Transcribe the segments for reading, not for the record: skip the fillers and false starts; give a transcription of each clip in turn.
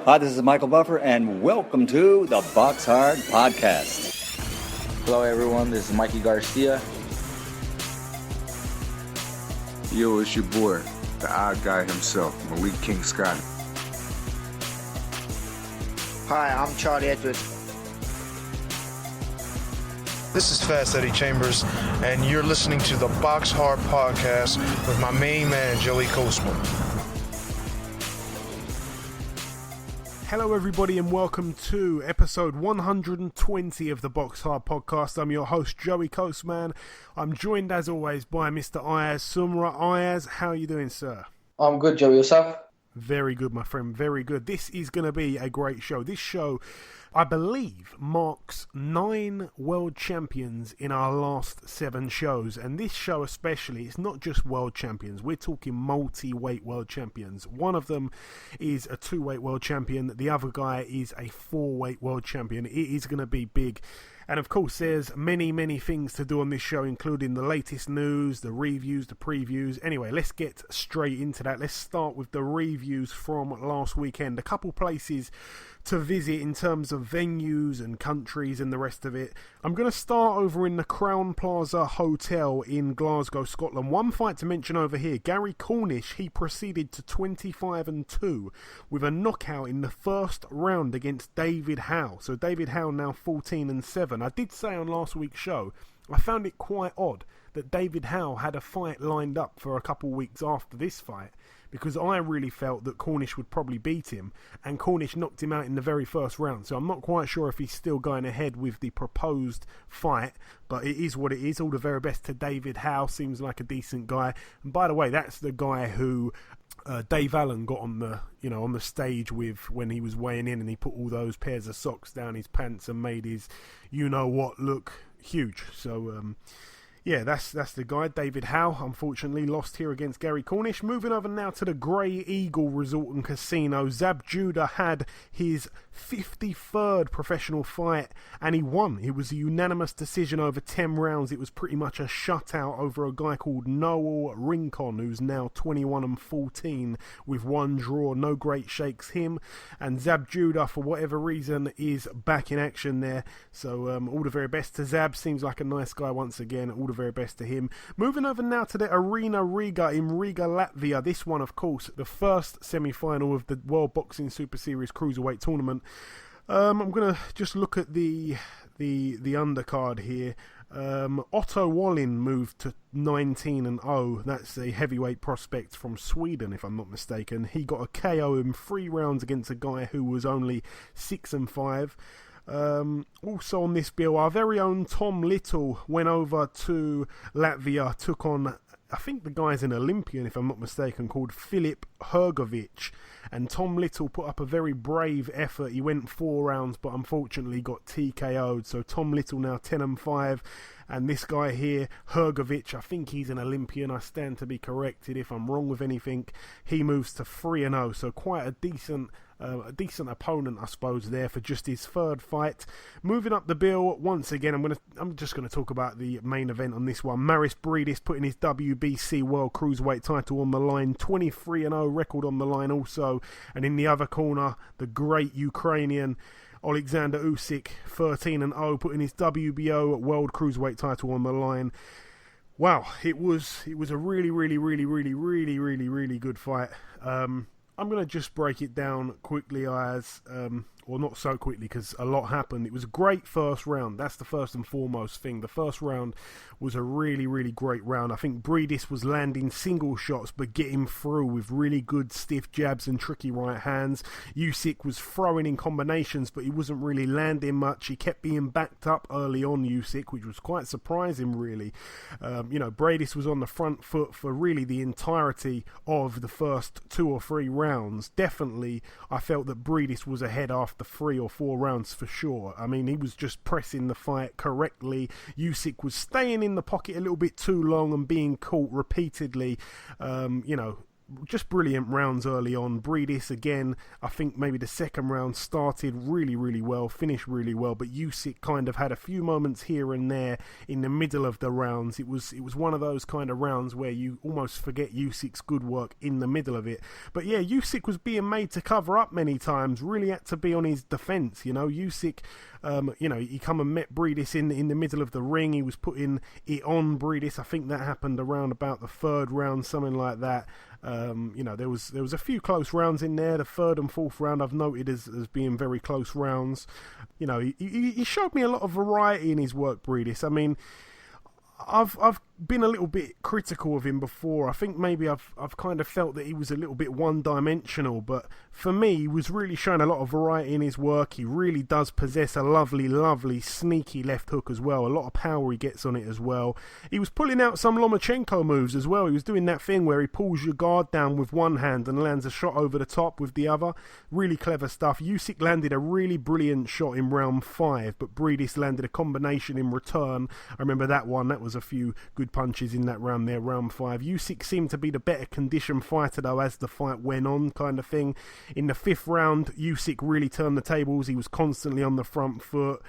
Hi, this is Michael Buffer, and welcome to the BoxHard Podcast. Hello, everyone. This is Mikey Garcia. Yo, it's your boy, the odd guy himself, Malik King Scott. Hi, I'm Charlie Edwards. This is Fast Eddie Chambers, and you're listening to the BoxHard Podcast with my main man, Joey Coastman. Hello everybody and welcome to episode 120 of the BoxHard Podcast. I'm your host Joey Coastman. I'm joined as always by Mr. Ayaz Sumra. Ayaz, how are you doing, sir? I'm good, Joey. Yourself? Very good, my friend, very good. This is going to be a great show. This show, I believe, marks 9 world champions in our last 7 shows. And this show especially, it's not just world champions. We're talking multi-weight world champions. One of them is a 2-weight world champion. The other guy is a 4-weight world champion. It is going to be big. And of course, there's many things to do on this show, including the latest news, the reviews, the previews. Anyway, let's get straight into that. Let's start with the reviews from last weekend. A couple places to visit in terms of venues and countries and the rest of it. I'm going to start over in the Crown Plaza Hotel in Glasgow, Scotland. One fight to mention over here, Gary Cornish, he proceeded to 25-2 with a knockout in the first round against David Howe. So David Howe now 14-7. I did say on last week's show, I found it quite odd that David Howe had a fight lined up for a couple weeks after this fight, because I really felt that Cornish would probably beat him, and Cornish knocked him out in the very first round. So I'm not quite sure if he's still going ahead with the proposed fight, but it is what it is. All the very best to David Howe. Seems like a decent guy. And by the way, that's the guy who Dave Allen got on the stage with when he was weighing in, and he put all those pairs of socks down his pants and made his you-know-what look huge. So, yeah, that's the guy, David Howe. Unfortunately lost here against Gary Cornish. Moving over now to the Grey Eagle Resort and Casino. Zab Judah had his 53rd professional fight and he won. It was a unanimous decision over 10 rounds. It was pretty much a shutout over a guy called Noel Rincon, who's now 21-14 with 1 draw. No great shakes him. And Zab Judah, for whatever reason, is back in action there. So all the very best to Zab. Seems like a nice guy once again. All the very best to him. Moving over now to the Arena Riga in Riga, Latvia. This one, of course, the first semi-final of the World Boxing Super Series Cruiserweight Tournament. I'm going to just look at the undercard here. Otto Wallin moved to 19-0. That's a heavyweight prospect from Sweden, if I'm not mistaken. He got a KO in 3 rounds against a guy who was only 6-5. Also on this bill, our very own Tom Little went over to Latvia, took on, I think the guy's an Olympian, if I'm not mistaken, called Filip Hrgovic. And Tom Little put up a very brave effort. He went 4 rounds, but unfortunately got TKO'd. So Tom Little now 10-5. And this guy here, Hrgovic, I think he's an Olympian. I stand to be corrected if I'm wrong with anything. He moves to 3-0. So quite a decent opponent, I suppose, there for just his 3rd fight. Moving up the bill once again, I'm just gonna talk about the main event on this one. Maris Bridis putting his WBC World Cruiserweight title on the line, 23-0 record on the line also. And in the other corner, the great Ukrainian Alexander Usyk, 13-0, putting his WBO World Cruiserweight title on the line. Wow, it was a really good fight. I'm going to just break it down quickly, or not so quickly because a lot happened. It was a great first round. That's the first and foremost thing. The first round was a really great round. I think Bridis was landing single shots but getting through with really good stiff jabs and tricky right hands. Usyk was throwing in combinations but he wasn't really landing much. He kept being backed up early on, Usyk, which was quite surprising really. Bridis was on the front foot for really the entirety of the first 2 or 3 rounds. Definitely I felt that Bridis was ahead after 3 or 4 rounds for sure. I mean, he was just pressing the fight correctly. Usyk was staying in the pocket a little bit too long and being caught repeatedly, just brilliant rounds early on. Breedis, again, I think maybe the second round started really, really well, finished really well, but Usyk kind of had a few moments here and there in the middle of the rounds. It was one of those kind of rounds where you almost forget Usyk's good work in the middle of it. But yeah, Usyk was being made to cover up many times, really had to be on his defence, you know. Usyk, he come and met Breedis in the middle of the ring. He was putting it on Breedis. I think that happened around about the third round, something like that. There was a few close rounds in there. The third and fourth round I've noted as being very close rounds. You know, he showed me a lot of variety in his work, Breedis. I mean, I've been a little bit critical of him before. I think maybe I've kind of felt that he was a little bit one-dimensional, but for me, he was really showing a lot of variety in his work. He really does possess a lovely, lovely, sneaky left hook as well. A lot of power he gets on it as well. He was pulling out some Lomachenko moves as well. He was doing that thing where he pulls your guard down with one hand and lands a shot over the top with the other. Really clever stuff. Usyk landed a really brilliant shot in round 5, but Breedis landed a combination in return. I remember that one. That was a few good punches in that round there, round 5. Usyk seemed to be the better conditioned fighter though as the fight went on, kind of thing. In the 5th round, Usyk really turned the tables. He was constantly on the front foot.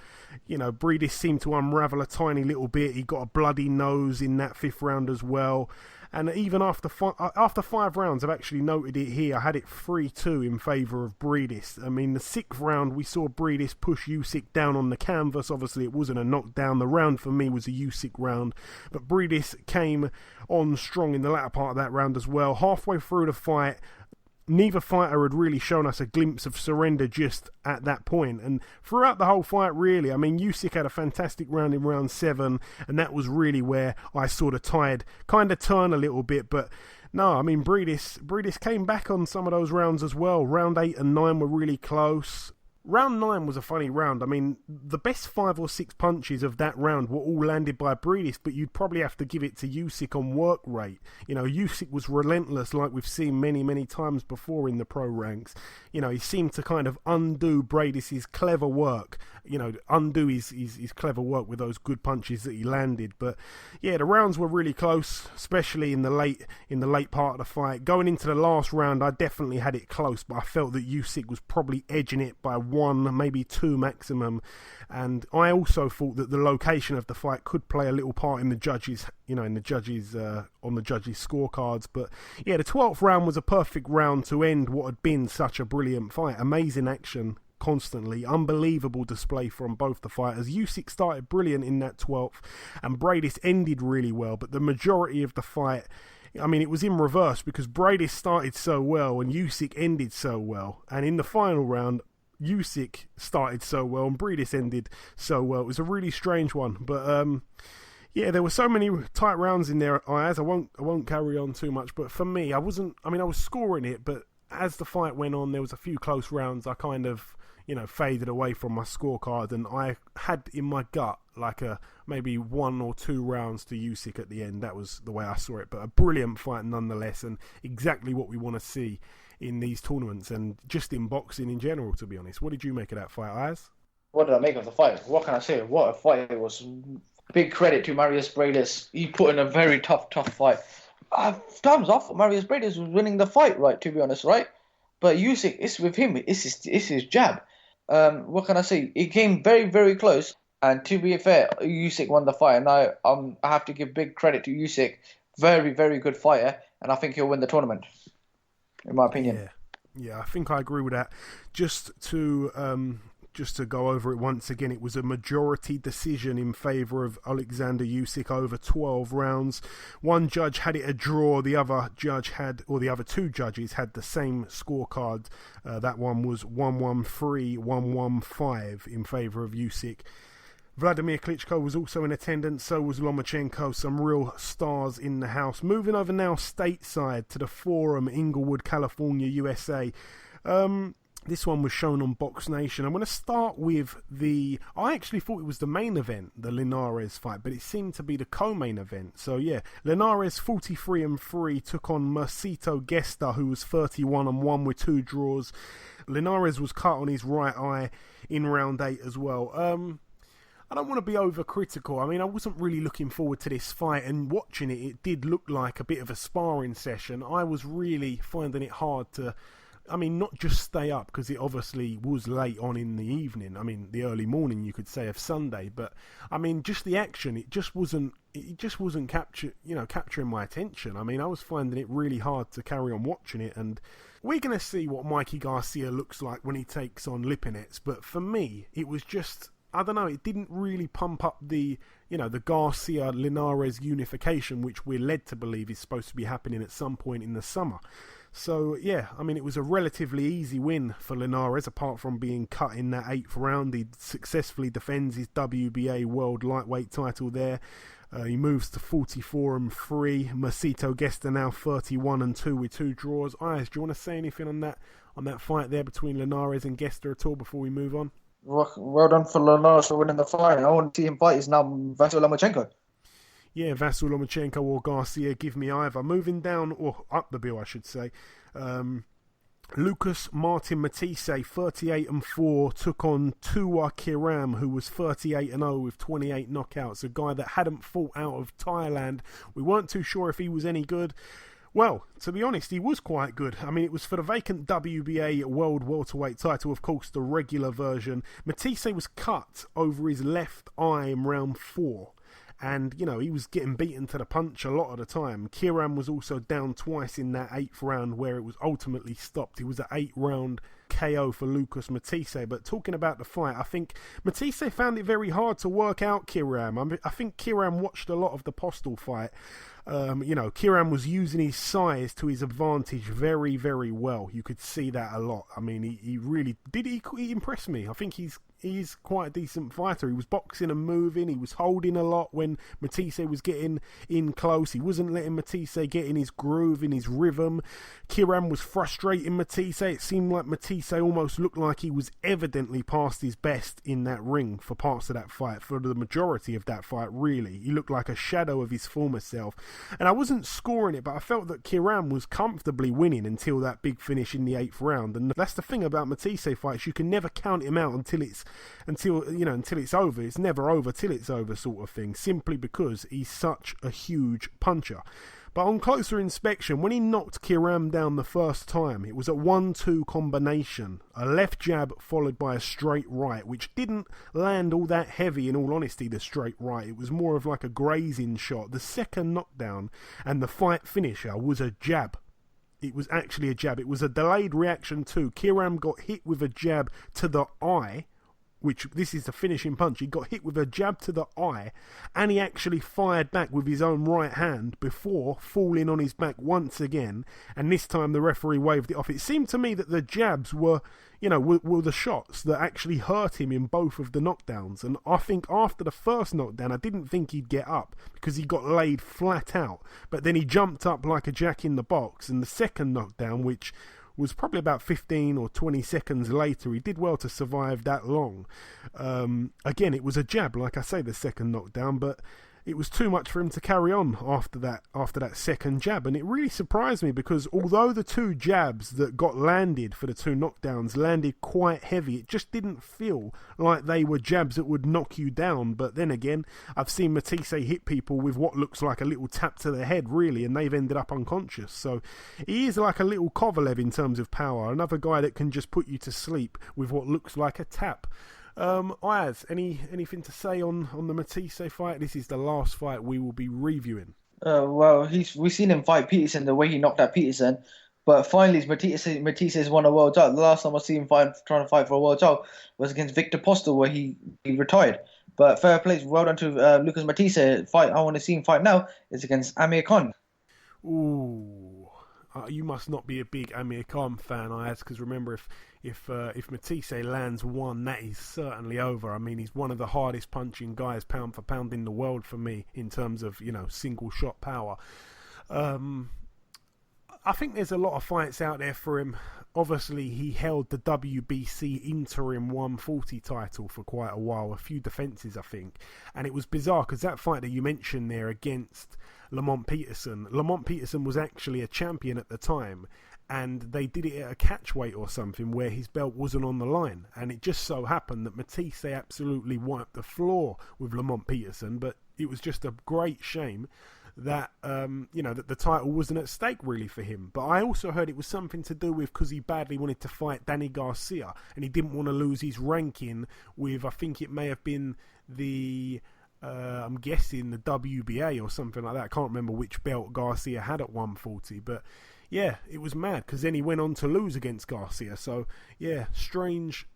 You know, Breedis seemed to unravel a tiny little bit. He got a bloody nose in that 5th round as well. And even after 5 rounds, I've actually noted it here, I had it 3-2 in favour of Breedis. I mean, the 6th round, we saw Breedis push Usyk down on the canvas. Obviously, it wasn't a knockdown. The round for me was a Usyk round. But Breedis came on strong in the latter part of that round as well. Halfway through the fight, neither fighter had really shown us a glimpse of surrender just at that point. And throughout the whole fight, really, I mean, Usyk had a fantastic round in round 7, and that was really where I saw the tide kind of turn a little bit. But no, I mean, Breedis came back on some of those rounds as well. Round 8 and 9 were really close. Round 9 was a funny round. I mean, the best 5 or 6 punches of that round were all landed by Breedis, but you'd probably have to give it to Usyk on work rate. You know, Usyk was relentless like we've seen many, many times before in the pro ranks. You know, he seemed to kind of undo Breidis' clever work, you know, undo his clever work with those good punches that he landed. But yeah, the rounds were really close, especially in the late part of the fight. Going into the last round, I definitely had it close, but I felt that Usyk was probably edging it by 1, maybe 2 maximum. And I also thought that the location of the fight could play a little part in the judges, on the judges' scorecards. But yeah, the 12th round was a perfect round to end what had been such a brilliant fight. Amazing action constantly, unbelievable display from both the fighters. Usyk started brilliant in that 12th, and Breidis ended really well. But the majority of the fight, I mean, it was in reverse because Breidis started so well and Usyk ended so well. And in the final round, Usyk started so well and Breidis ended so well. It was a really strange one, but yeah, there were so many tight rounds in there. Ayaz, I won't carry on too much, but for me, I was scoring it, but as the fight went on, there was a few close rounds. I kind of, faded away from my scorecard, and I had in my gut like maybe 1 or 2 rounds to Usyk at the end. That was the way I saw it, but a brilliant fight nonetheless, and exactly what we want to see in these tournaments and just in boxing in general, to be honest. What did you make of that fight, Ayaz? What did I make of the fight? What can I say? What a fight it was. Big credit to Marius Breidis. He put in a very tough fight. Times off, Marius Breidis was winning the fight, right, to be honest, right? But Usyk, it's with him. It's his jab. What can I say? It came very, very close. And to be fair, Usyk won the fight. And I have to give big credit to Usyk. Very, very good fighter. And I think he'll win the tournament, in my opinion. Yeah, I think I agree with that. Just to go over it once again, it was a majority decision in favour of Alexander Usyk over 12 rounds. One judge had it a draw, the other 2 judges had the same scorecard. That one was 1-1-3, 1-1-5 in favour of Usyk. Vladimir Klitschko was also in attendance, so was Lomachenko, some real stars in the house. Moving over now stateside to the Forum, Inglewood, California, USA. This one was shown on Box Nation. I'm going to start with I actually thought it was the main event, the Linares fight, but it seemed to be the co-main event. So yeah, Linares 43-3 took on Mercito Gesta, who was 31-1 with 2 draws. Linares was cut on his right eye in round 8 as well. I don't want to be overcritical. I mean, I wasn't really looking forward to this fight, and watching it, it did look like a bit of a sparring session. I was really finding it hard to, I mean, not just stay up, because it obviously was late on in the evening. I mean, the early morning, you could say, of Sunday. But I mean, just the action, it just wasn't capturing my attention. I mean, I was finding it really hard to carry on watching it, and we're going to see what Mikey Garcia looks like when he takes on Lipinets. But for me, it was just, I don't know, it didn't really pump up the Garcia-Linares unification, which we're led to believe is supposed to be happening at some point in the summer. So, yeah, I mean, it was a relatively easy win for Linares, apart from being cut in that 8th round. He successfully defends his WBA World Lightweight title there. He moves to 44-3. Mercito Gesta now 31-2 with 2 draws. Ayaz, do you want to say anything on that fight there between Linares and Gesta at all before we move on? Well done for Linares for winning the fight. I want to see him fight is now Vasyl Lomachenko. Yeah, Vasyl Lomachenko or Garcia, give me either. Moving down, or up the bill, I should say. Lucas Martin Matisse, 38-4, took on Tuwa Kiram, who was 38-0 with 28 knockouts. A guy that hadn't fought out of Thailand. We weren't too sure if he was any good. Well, to be honest, he was quite good. I mean, it was for the vacant WBA World Welterweight title, of course, the regular version. Matisse was cut over his left eye in round 4. And, you know, he was getting beaten to the punch a lot of the time. Kiram was also down twice in that 8th round where it was ultimately stopped. It was an 8-round KO for Lucas Matisse. But talking about the fight, I think Matisse found it very hard to work out Kiram. I think Kiram watched a lot of the Postal fight. Kiram was using his size to his advantage very, very well. You could see that a lot. I mean, he really did. He impressed me. I think he's quite a decent fighter. He was boxing and moving. He was holding a lot when Matisse was getting in close. He wasn't letting Matisse get in his groove, in his rhythm. Kiram was frustrating Matisse. It seemed like Matisse almost looked like he was evidently past his best in that ring for parts of that fight, for the majority of that fight, really. He looked like a shadow of his former self. And I wasn't scoring it, but I felt that Kiram was comfortably winning until that big finish in the 8th round. And that's the thing about Matisse fights. You can never count him out until it's over. It's never over till it's over, sort of thing, simply because he's such a huge puncher. But on closer inspection, when he knocked Kiram down the first time, it was a 1-2 combination. A left jab followed by a straight right, which didn't land all that heavy, in all honesty, the straight right. It was more of like a grazing shot. The second knockdown and the fight finisher was a jab. It was actually a jab. It was a delayed reaction too. Kiram got hit with a jab to the eye, which this is the finishing punch. He got hit with a jab to the eye, and he actually fired back with his own right hand before falling on his back once again, and this time the referee waved it off. It seemed to me that the jabs were the shots that actually hurt him in both of the knockdowns, and I think after the first knockdown, I didn't think he'd get up because he got laid flat out, but then he jumped up like a jack in the box, and the second knockdown, which was probably about 15 or 20 seconds later, he did well to survive that long. Again, it was a jab, like I say, the second knockdown, but it was too much for him to carry on after that second jab, and it really surprised me because although the 2 jabs that got landed for the 2 knockdowns landed quite heavy, it just didn't feel like they were jabs that would knock you down. But then again, I've seen Matisse hit people with what looks like a little tap to the head, really, and they've ended up unconscious. So he is like a little Kovalev in terms of power, another guy that can just put you to sleep with what looks like a tap. Ayaz, anything to say on the Matisse fight? This is the last fight we will be reviewing. We've seen him fight Peterson the way he knocked out Peterson, but finally Matisse won a world title. The last time I see him trying to fight for a world title was against Victor Postel, where he retired. But fair play, well done to Lucas Matisse. Fight I want to see him fight now is against Amir Khan. Ooh. You must not be a big Amir Khan fan, Ayaz, because remember, if Matisse lands one, that is certainly over. I mean, he's one of the hardest punching guys pound for pound in the world for me in terms of, single shot power. I think there's a lot of fights out there for him. Obviously, he held the WBC interim 140 title for quite a while, a few defences, I think. And it was bizarre because that fight that you mentioned there against Lamont Peterson was actually a champion at the time. and they did it at a catch weight or something where his belt wasn't on the line, and it just so happened that Matisse absolutely wiped the floor with Lamont Peterson. But it was just a great shame that that the title wasn't at stake really for him. But I also heard it was something to do with because he badly wanted to fight Danny Garcia, and he didn't want to lose his ranking with, I think it may have been the I'm guessing the WBA or something like that. I can't remember which belt Garcia had at 140, but yeah, it was mad because then he went on to lose against Garcia. So yeah, strange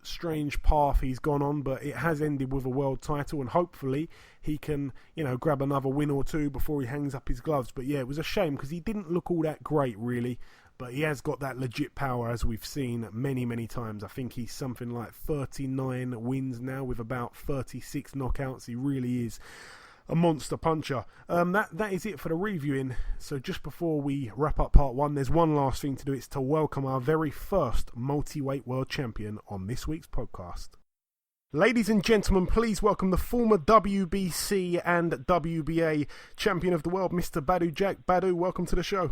path he's gone on, but it has ended with a world title, and hopefully he can, grab another win or two before he hangs up his gloves. But yeah, it was a shame because he didn't look all that great really, but he has got that legit power as we've seen many times. I think he's something like 39 wins now with about 36 knockouts. He really is a monster puncher. That is it for the reviewing. So just before we wrap up part one, there's one last thing to do. It's to welcome our very first multi-weight world champion on this week's podcast. Ladies and gentlemen, please welcome the former WBC and WBA champion of the world, Mr. Badou Jack. Badou, welcome to the show.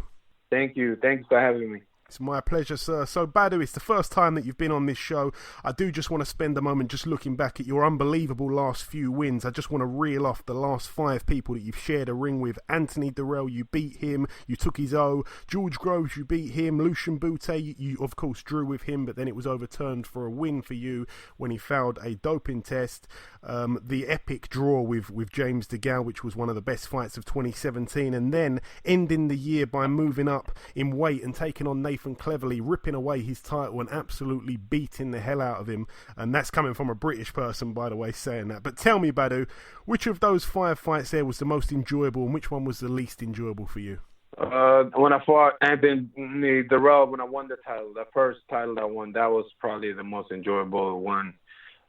Thank you. Thanks for having me. It's my pleasure, sir. So, Badou, it's the first time that you've been on this show. I do just want to spend a moment just looking back at your unbelievable last few wins. I just want to reel off the last 5 people that you've shared a ring with. Anthony Durrell, you beat him. You took his O. George Groves, you beat him. Lucian Boutte, you of course drew with him, but then it was overturned for a win for you when he failed a doping test. The epic draw with James DeGale, which was one of the best fights of 2017, and then ending the year by moving up in weight and taking on Nathan Cleverly, ripping away his title and absolutely beating the hell out of him. And that's coming from a British person, by the way, saying that. But tell me, Badou, which of those 5 fights there was the most enjoyable and which one was the least enjoyable for you? When I fought Anthony Durrell, when I won the title, the first title I won, that was probably the most enjoyable one.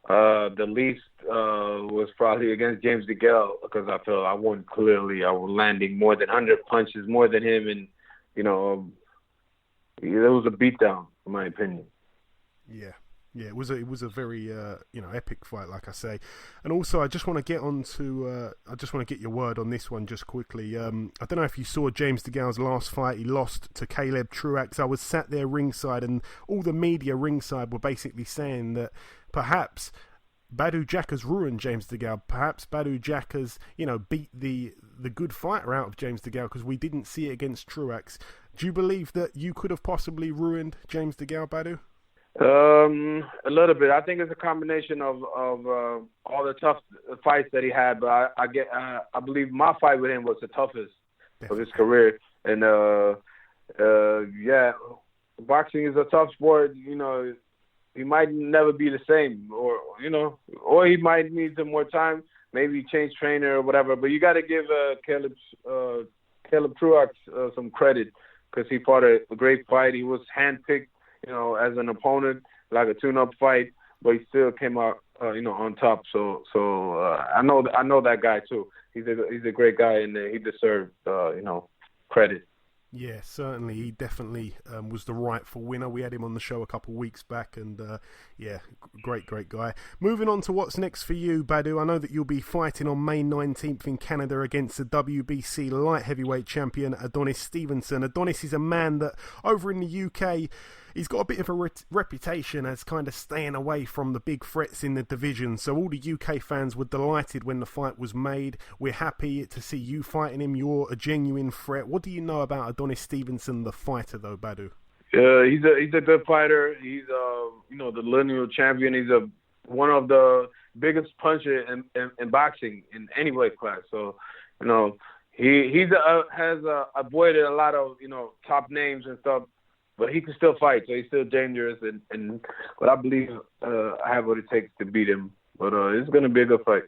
The least was probably against James DeGale because I felt I won clearly. I was landing more than 100 punches, more than him, and it was a beatdown, in my opinion. Yeah, it was a very epic fight, like I say. And also, I just want to get your word on this one just quickly. I don't know if you saw James DeGale's last fight. He lost to Caleb Truax. I was sat there ringside, and all the media ringside were basically saying that perhaps Badou Jack has ruined James DeGale. Perhaps Badou Jack has, beat the good fighter out of James DeGale because we didn't see it against Truax. Do you believe that you could have possibly ruined James DeGale, Badou? A little bit. I think it's a combination of all the tough fights that he had, but I believe my fight with him was the toughest of his career. And boxing is a tough sport. He might never be the same, or he might need some more time, maybe change trainer or whatever. But you got to give Caleb Truax some credit because he fought a great fight. He was handpicked, as an opponent, like a tune-up fight, but he still came out, on top. So I know that guy too. He's a great guy, and he deserved, credit. Yeah, certainly. He definitely was the rightful winner. We had him on the show a couple of weeks back, and great guy. Moving on to what's next for you, Badou. I know that you'll be fighting on May 19th in Canada against the WBC Light-Heavyweight champion, Adonis Stevenson. Adonis is a man that, over in the UK, he's got a bit of a reputation as kind of staying away from the big threats in the division. So all the UK fans were delighted when the fight was made. We're happy to see you fighting him. You're a genuine threat. What do you know about Adonis Stevenson, the fighter, though, Badou? He's a good fighter. He's the lineal champion. He's one of the biggest puncher in boxing in any weight class. So he has avoided a lot of top names and stuff. But he can still fight, so he's still dangerous, but I believe I have what it takes to beat him. But it's going to be a good fight.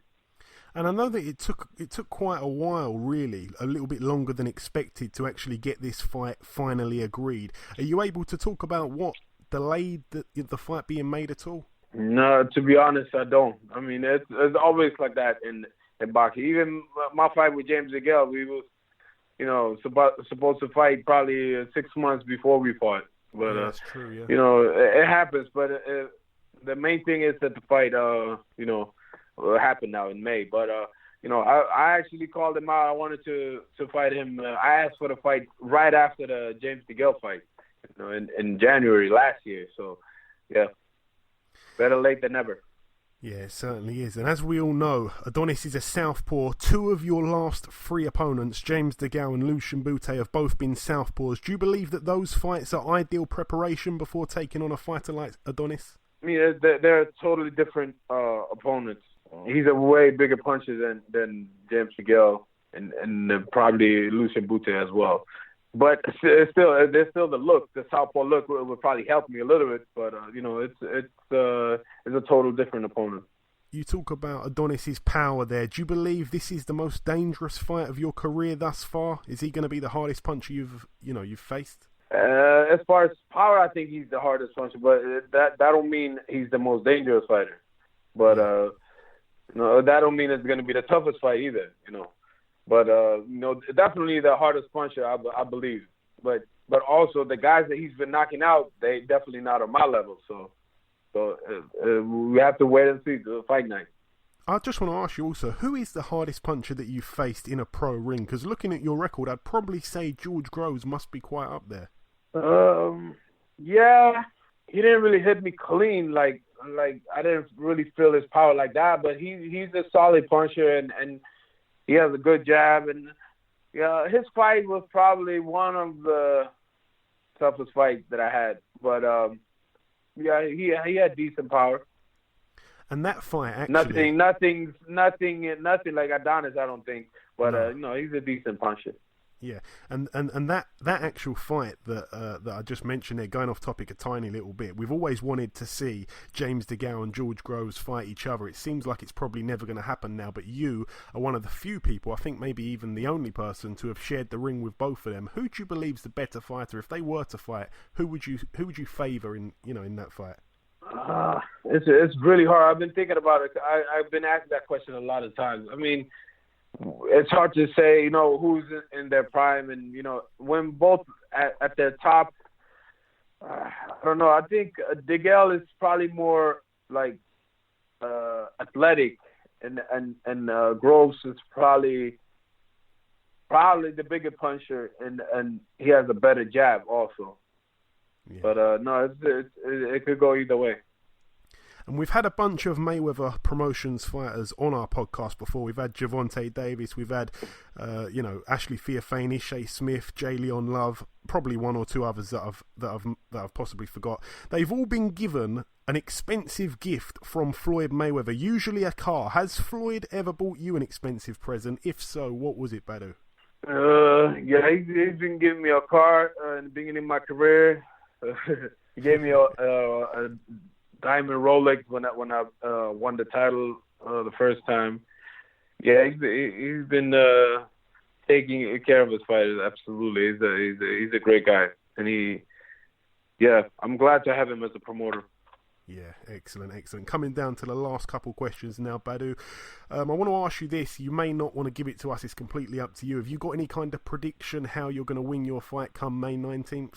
And I know that it took quite a while, really, a little bit longer than expected to actually get this fight finally agreed. Are you able to talk about what delayed the fight being made at all? No, to be honest, I don't. I mean, it's always like that in boxing. Even my fight with James DeGale, we was supposed to fight probably 6 months before we fought. But that's true, yeah. It happens. But the main thing is that the fight, will happen now in May. But I actually called him out. I wanted to fight him. I asked for the fight right after the James DeGale fight. in January last year. So, yeah, better late than never. Yeah, it certainly is. And as we all know, Adonis is a southpaw. 2 of your last 3 opponents, James DeGale and Lucian Bute, have both been southpaws. Do you believe that those fights are ideal preparation before taking on a fighter like Adonis? I mean, they're totally different opponents. He's a way bigger puncher than James DeGale and probably Lucian Bute as well. But there's still the look. The southpaw look would probably help me a little bit. But it's a total different opponent. You talk about Adonis's power there. Do you believe this is the most dangerous fight of your career thus far? Is he going to be the hardest puncher you've faced? As far as power, I think he's the hardest puncher. But that don't mean he's the most dangerous fighter. But that don't mean it's going to be the toughest fight either. But definitely the hardest puncher, I believe. But also the guys that he's been knocking out, they definitely not on my level. So we have to wait and see the fight night. I just want to ask you also, who is the hardest puncher that you've faced in a pro ring? Because looking at your record, I'd probably say George Groves must be quite up there. Yeah, he didn't really hit me clean. Like I didn't really feel his power like that. But he's a solid puncher and he has a good jab, and his fight was probably one of the toughest fights that I had. But he had decent power. And that fight actually nothing like Adonis, I don't think. But he's a decent puncher. Yeah, and that actual fight that I just mentioned there, going off topic a tiny little bit, we've always wanted to see James DeGale and George Groves fight each other. It seems like it's probably never going to happen now, but you are one of the few people, I think maybe even the only person, to have shared the ring with both of them. Who do you believe is the better fighter? If they were to fight, who would you favour in that fight? It's really hard. I've been thinking about it. I've been asked that question a lot of times. I mean, it's hard to say, who's in their prime, and when both at their top. I don't know. I think DeGale is probably more like athletic, and Groves is probably the bigger puncher, and he has a better jab also. Yeah. But no, it could go either way. And we've had a bunch of Mayweather Promotions fighters on our podcast before. We've had Javonte Davis, we've had, Ashley Theophane, Ishe Smith, J. Leon Love, probably one or two others that I've possibly forgot. They've all been given an expensive gift from Floyd Mayweather, usually a car. Has Floyd ever bought you an expensive present? If so, what was it, Badou? Yeah, he's been giving me a car in the beginning of my career. He gave me a diamond Rolex when I won the title the first time. Yeah, he's been taking care of his fighters. Absolutely, he's a great guy, and I'm glad to have him as a promoter. Yeah, excellent. Coming down to the last couple questions now, Badou. I want to ask you this. You may not want to give it to us. It's completely up to you. Have you got any kind of prediction how you're going to win your fight come May 19th?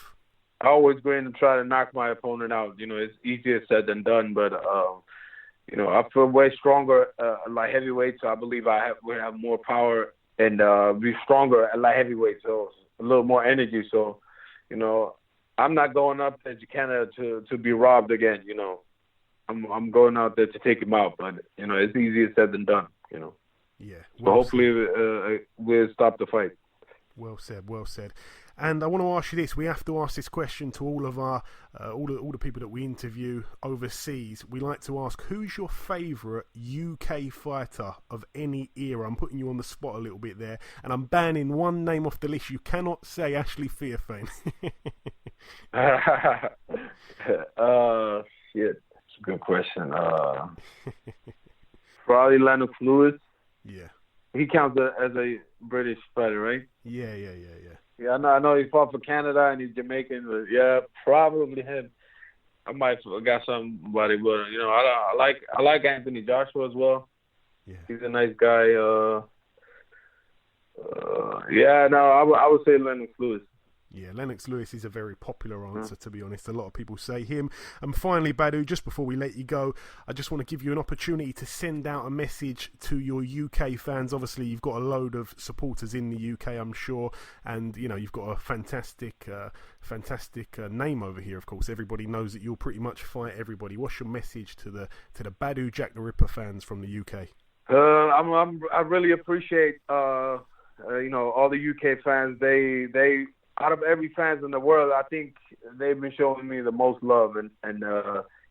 I always go in and try to knock my opponent out. It's easier said than done, but I feel way stronger at light heavyweight, so I believe will have more power and be stronger at light heavyweight, so a little more energy. So, I'm not going up to Canada to be robbed again. I'm going out there to take him out, but it's easier said than done. Yeah. So hopefully we'll stop the fight. Well said. And I want to ask you this. We have to ask this question to all of our all the people that we interview overseas. We like to ask, who's your favourite UK fighter of any era? I'm putting you on the spot a little bit there, and I'm banning one name off the list. You cannot say Ashley Theophane. Shit. That's a good question. Probably Lennox Lewis. Yeah. He counts as a British fighter, right? Yeah. Yeah, I know he fought for Canada and he's Jamaican, but yeah, probably him. I might have got somebody, but I like Anthony Joshua as well. Yeah, he's a nice guy. I would say Lennox Lewis. Yeah, Lennox Lewis is a very popular answer, to be honest. A lot of people say him. And finally, Badou, just before we let you go, I just want to give you an opportunity to send out a message to your UK fans. Obviously, you've got a load of supporters in the UK, I'm sure, and you've got a fantastic name over here. Of course, everybody knows that you'll pretty much fight everybody. What's your message to the Badou Jack the Ripper fans from the UK? I really appreciate all the UK fans. They out of every fans in the world, I think they've been showing me the most love. And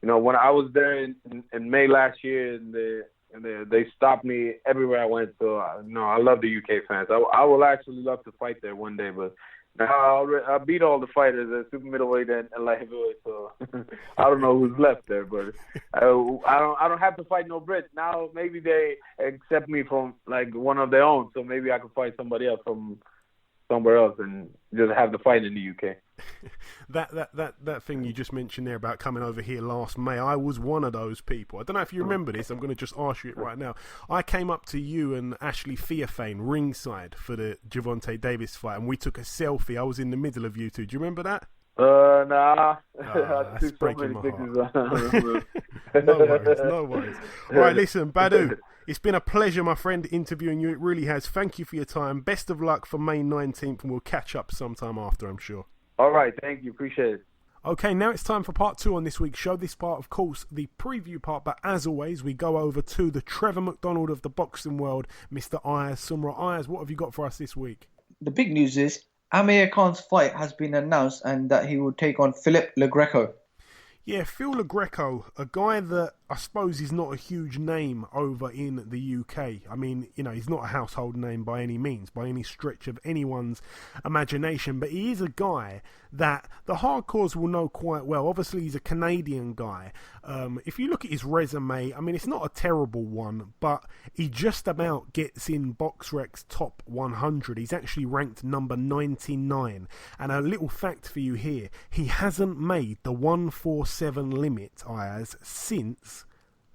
when I was there in May last year, and they stopped me everywhere I went. So I love the UK fans. I will actually love to fight there one day, but now I beat all the fighters at Super-Middleweight and Light-Heavyweight, so I don't know who's left there. But I don't have to fight no Brits now. Maybe they accept me from like one of their own, so maybe I can fight somebody else from somewhere else and just have the fight in the UK. That thing you just mentioned there about coming over here last May, I was one of those people. I don't know if you remember this. I'm going to just ask you it right now. I came up to you and Ashley Theophane ringside for the Gervonta Davis fight, and we took a selfie. I was in the middle of you two. Do you remember that? Nah. That's breaking my heart. No worries. All right, listen, Badou, it's been a pleasure, my friend, interviewing you. It really has. Thank you for your time. Best of luck for May 19th, and we'll catch up sometime after, I'm sure. All right, thank you. Appreciate it. Okay, now it's time for part 2 on this week's show. This part, of course, the preview part, but as always, we go over to the Trevor McDonald of the boxing world, Mr. Ayaz Sumra. Ayaz, what have you got for us this week? The big news is Amir Khan's fight has been announced and that he will take on Philip Le Greco. Yeah, Phil Le Greco, a guy that I suppose is not a huge name over in the UK. I mean, he's not a household name by any means, by any stretch of anyone's imagination, but he is a guy that the hardcores will know quite well. Obviously, he's a Canadian guy. If you look at his resume, I mean, it's not a terrible one, but he just about gets in BoxRec's top 100. He's actually ranked number 99. And a little fact for you here, he hasn't made the 147 limit, Ayaz, since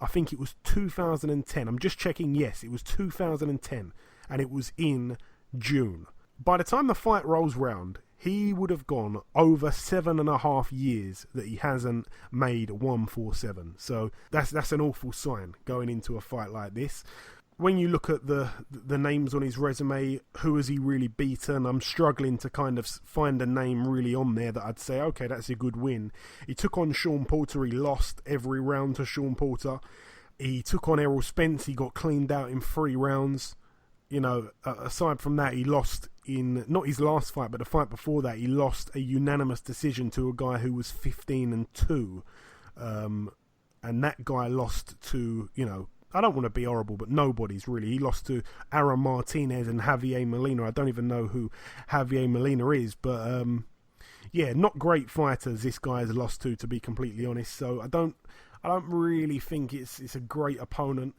I think it was 2010. I'm just checking. Yes, it was 2010, and it was in June. By the time the fight rolls round, he would have gone over 7.5 years that he hasn't made 147. So that's an awful sign going into a fight like this. When you look at the names on his resume, who has he really beaten? I'm struggling to kind of find a name really on there that I'd say, okay, that's a good win. He took on Sean Porter. He lost every round to Sean Porter. He took on Errol Spence. He got cleaned out in 3 rounds. Aside from that, he lost in, not his last fight, but the fight before that, he lost a unanimous decision to a guy who was 15-2. And that guy lost to, I don't want to be horrible, but nobody's really. He lost to Aaron Martinez and Javier Molina. I don't even know who Javier Molina is, but not great fighters this guy has lost to be completely honest. So I don't really think it's a great opponent.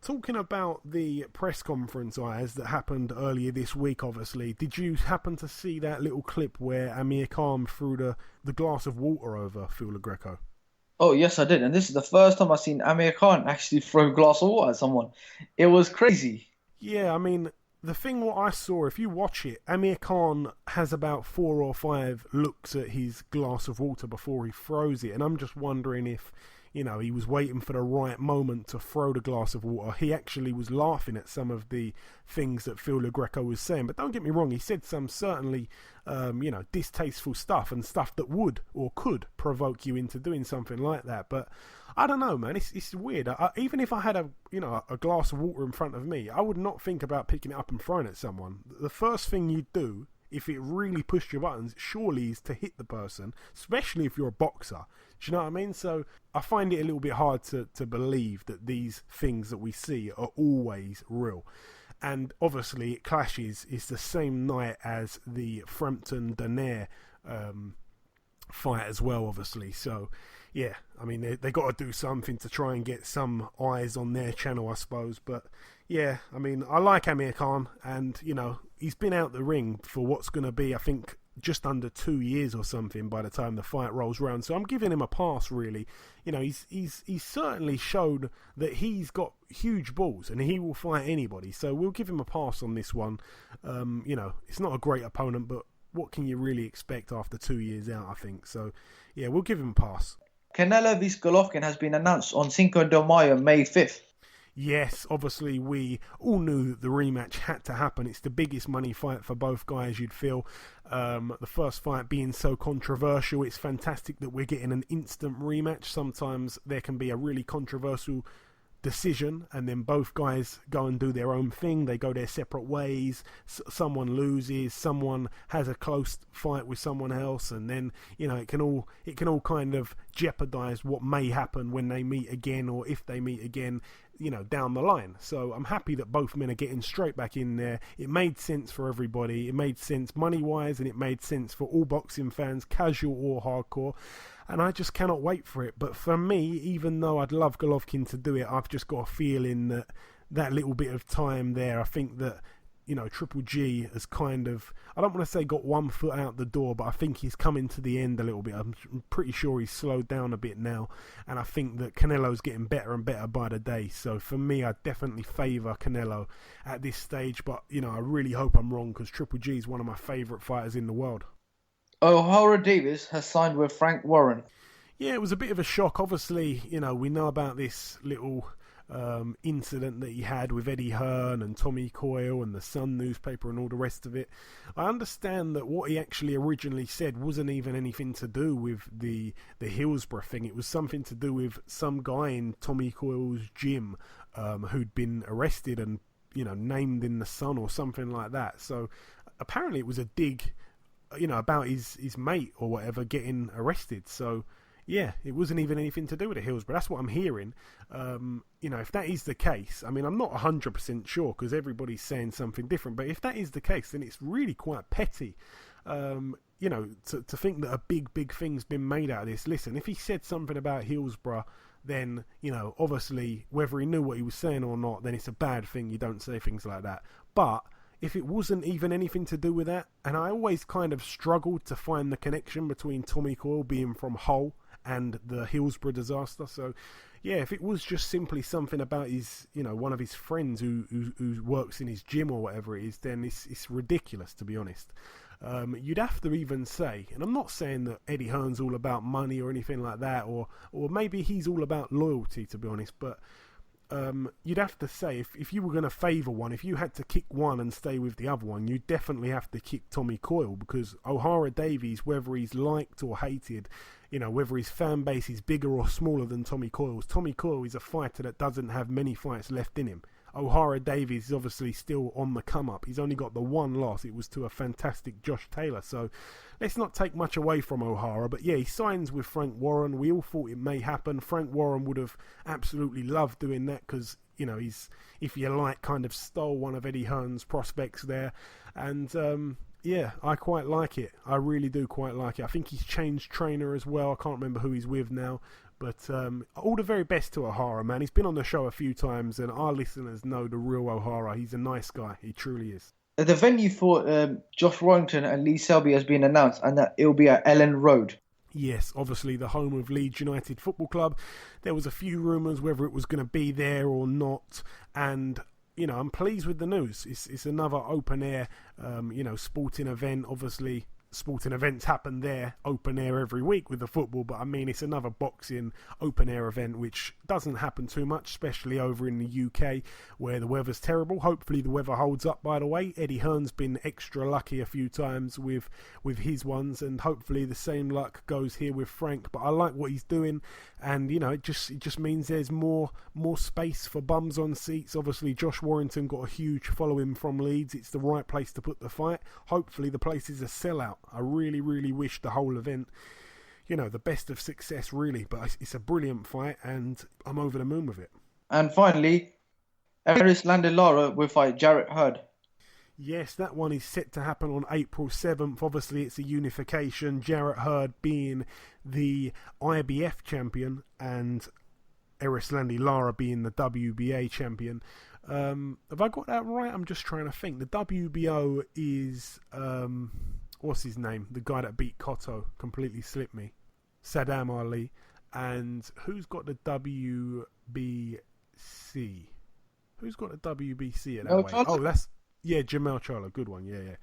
Talking about the press conference, Ayaz, that happened earlier this week, obviously, did you happen to see that little clip where Amir Khan threw the glass of water over Phil Le Greco? Oh, yes, I did. And this is the first time I've seen Amir Khan actually throw a glass of water at someone. It was crazy. Yeah, I mean, the thing what I saw, if you watch it, Amir Khan has about 4 or 5 looks at his glass of water before he throws it. And I'm just wondering if, he was waiting for the right moment to throw the glass of water. He actually was laughing at some of the things that Phil Le Greco was saying. But don't get me wrong, he said some certainly, distasteful stuff and stuff that would or could provoke you into doing something like that. But I don't know, man. It's weird. Even if I had a glass of water in front of me, I would not think about picking it up and throwing it at someone. The first thing you'd do, if it really pushed your buttons, surely is to hit the person, especially if you're a boxer. Do you know what I mean? So I find it a little bit hard to believe that these things that we see are always real. And obviously it clashes. It's the same night as the Frampton Donaire fight as well, obviously. So yeah, I mean, they got to do something to try and get some eyes on their channel, I suppose. But yeah, I mean, I like Amir Khan, and he's been out the ring for what's going to be, I think, just under 2 years or something by the time the fight rolls around. So I'm giving him a pass, really. He's certainly showed that he's got huge balls and he will fight anybody. So we'll give him a pass on this one. It's not a great opponent, but what can you really expect after 2 years out, I think. So, yeah, we'll give him a pass. Canelo vs Golovkin has been announced on Cinco de Mayo, May 5th. Yes, obviously we all knew the rematch had to happen. It's the biggest money fight for both guys, you'd feel. The first fight being so controversial, it's fantastic that we're getting an instant rematch. Sometimes there can be a really controversial decision and then both guys go and do their own thing. They go their separate ways. Someone loses, someone has a close fight with someone else, and then, you know, it can all kind of jeopardize what may happen when they meet again, or if they meet again, you know, down the line. So I'm happy that both men are getting straight back in there. It made sense for everybody. It made sense money-wise, and it made sense for all boxing fans, casual or hardcore. And I just cannot wait for it. But for me, even though I'd love Golovkin to do it, I've just got a feeling that that little bit of time there, I think that, you know, Triple G has kind of, I don't want to say got one foot out the door, but I think he's coming to the end a little bit. I'm pretty sure he's slowed down a bit now, and I think that Canelo's getting better and better by the day. So for me, I definitely favour Canelo at this stage, but, you know, I really hope I'm wrong, because Triple G is one of my favourite fighters in the world. O'Hara Davies has signed with Frank Warren. Yeah, it was a bit of a shock. Obviously, you know, we know about this little incident that he had with Eddie Hearn and Tommy Coyle and the Sun newspaper and all the rest of it. I understand that what he actually originally said wasn't even anything to do with the Hillsborough thing. It was something to do with some guy in Tommy Coyle's gym who'd been arrested and, you know, named in the Sun or something like that. So apparently it was a dig, you know, about his mate or whatever getting arrested. So yeah, it wasn't even anything to do with the Hillsborough. That's what I'm hearing. You know, if that is the case, I mean, I'm not 100% sure because everybody's saying something different, but if that is the case, then it's really quite petty. You know, to think that a big thing's been made out of this. Listen, if he said something about Hillsborough, then, you know, obviously, whether he knew what he was saying or not, then it's a bad thing. You don't say things like that. But if it wasn't even anything to do with that, and I always kind of struggled to find the connection between Tommy Coyle being from Hull and the Hillsborough disaster. So, yeah, if it was just simply something about his, you know, one of his friends who works in his gym or whatever it is, then it's ridiculous, to be honest. You'd have to even say, and I'm not saying that Eddie Hearn's all about money or anything like that, or maybe he's all about loyalty, to be honest, but you'd have to say, if you were going to favour one, if you had to kick one and stay with the other one, you'd definitely have to kick Tommy Coyle, because O'Hara Davies, whether he's liked or hated, you know, whether his fan base is bigger or smaller than Tommy Coyle's, Tommy Coyle is a fighter that doesn't have many fights left in him. O'Hara Davies is obviously still on the come up. He's only got the one loss. It was to a fantastic Josh Taylor. So let's not take much away from O'Hara. But yeah, he signs with Frank Warren. We all thought it may happen. Frank Warren would have absolutely loved doing that because, you know, he's, if you like, kind of stole one of Eddie Hearn's prospects there. And yeah, I quite like it. I really do quite like it. I think he's changed trainer as well. I can't remember who he's with now. But all the very best to O'Hara, man. He's been on the show a few times, and our listeners know the real O'Hara. He's a nice guy. He truly is. The venue for Josh Warrington and Lee Selby has been announced, and that it'll be at Ellen Road. Yes, obviously the home of Leeds United Football Club. There was a few rumours whether it was going to be there or not, and you know, I'm pleased with the news. It's another open air, you know, sporting event. Obviously, sporting events happen there, open air every week with the football, but I mean, it's another boxing open air event, which doesn't happen too much, especially over in the UK where the weather's terrible. Hopefully the weather holds up, by the way. Eddie Hearn's been extra lucky a few times with his ones, and hopefully the same luck goes here with Frank. But I like what he's doing, and you know, it just means there's more space for bums on seats. Obviously Josh Warrington got a huge following from Leeds. It's the right place to put the fight. Hopefully the place is a sellout. I really, really wish the whole event, you know, the best of success, really. But it's a brilliant fight, and I'm over the moon with it. And finally, Eris Landelara will fight Jarrett Hurd. Yes, that one is set to happen on April 7th. Obviously, it's a unification. Jarrett Hurd being the IBF champion and Eris Landelara being the WBA champion. Have I got that right? I'm just trying to think. The WBO is... what's his name? The guy that beat Cotto completely slipped me. Saddam Ali. And who's got the WBC? Who's got the WBC at that weight? Oh, that's Jamel Charlo. Good one. Yeah.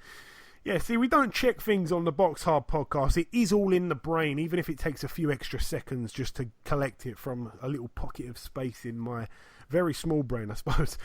Yeah, see, we don't check things on the BoxHard podcast. It is all in the brain, even if it takes a few extra seconds just to collect it from a little pocket of space in my very small brain, I suppose.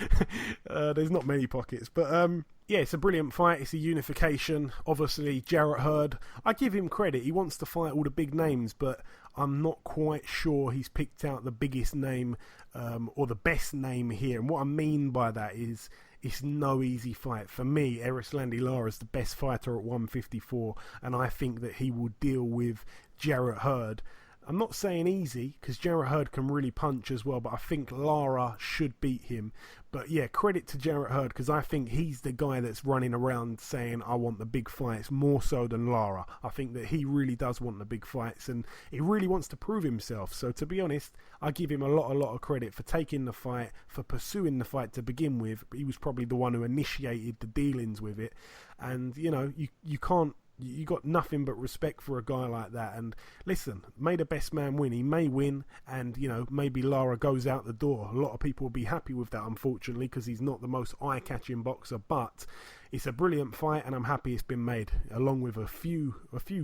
There's not many pockets. But, yeah, it's a brilliant fight. It's a unification. Obviously, Jarrett Hurd, I give him credit. He wants to fight all the big names, but I'm not quite sure he's picked out the biggest name or the best name here. And what I mean by that is it's no easy fight. For me, Erislandy Lara is the best fighter at 154, and I think that he will deal with Jarrett Hurd. I'm not saying easy, because Jarrett Hurd can really punch as well, but I think Lara should beat him. But yeah, credit to Jarrett Hurd, because I think he's the guy that's running around saying, I want the big fights, more so than Lara. I think that he really does want the big fights, and he really wants to prove himself. So to be honest, I give him a lot of credit for taking the fight, for pursuing the fight to begin with. He was probably the one who initiated the dealings with it. And, you know, you can't, you got nothing but respect for a guy like that. And listen, may the best man win. He may win, and you know, maybe Lara goes out the door. A lot of people will be happy with that, unfortunately, because he's not the most eye-catching boxer. But it's a brilliant fight, and I'm happy it's been made, along with a few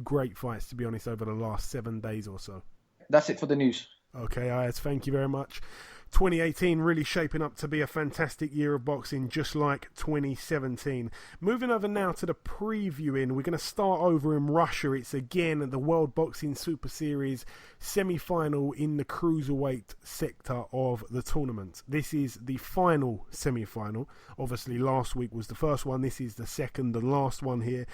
great fights, to be honest, over the last 7 days or so. That's it for the news. Okay, Ayaz, thank you very much. 2018 really shaping up to be a fantastic year of boxing, just like 2017. Moving over now to the previewing, we're going to start over in Russia. It's again the World Boxing Super Series semi-final in the cruiserweight sector of the tournament. This is the final semi-final. Obviously, last week was the first one. This is the second and last one here.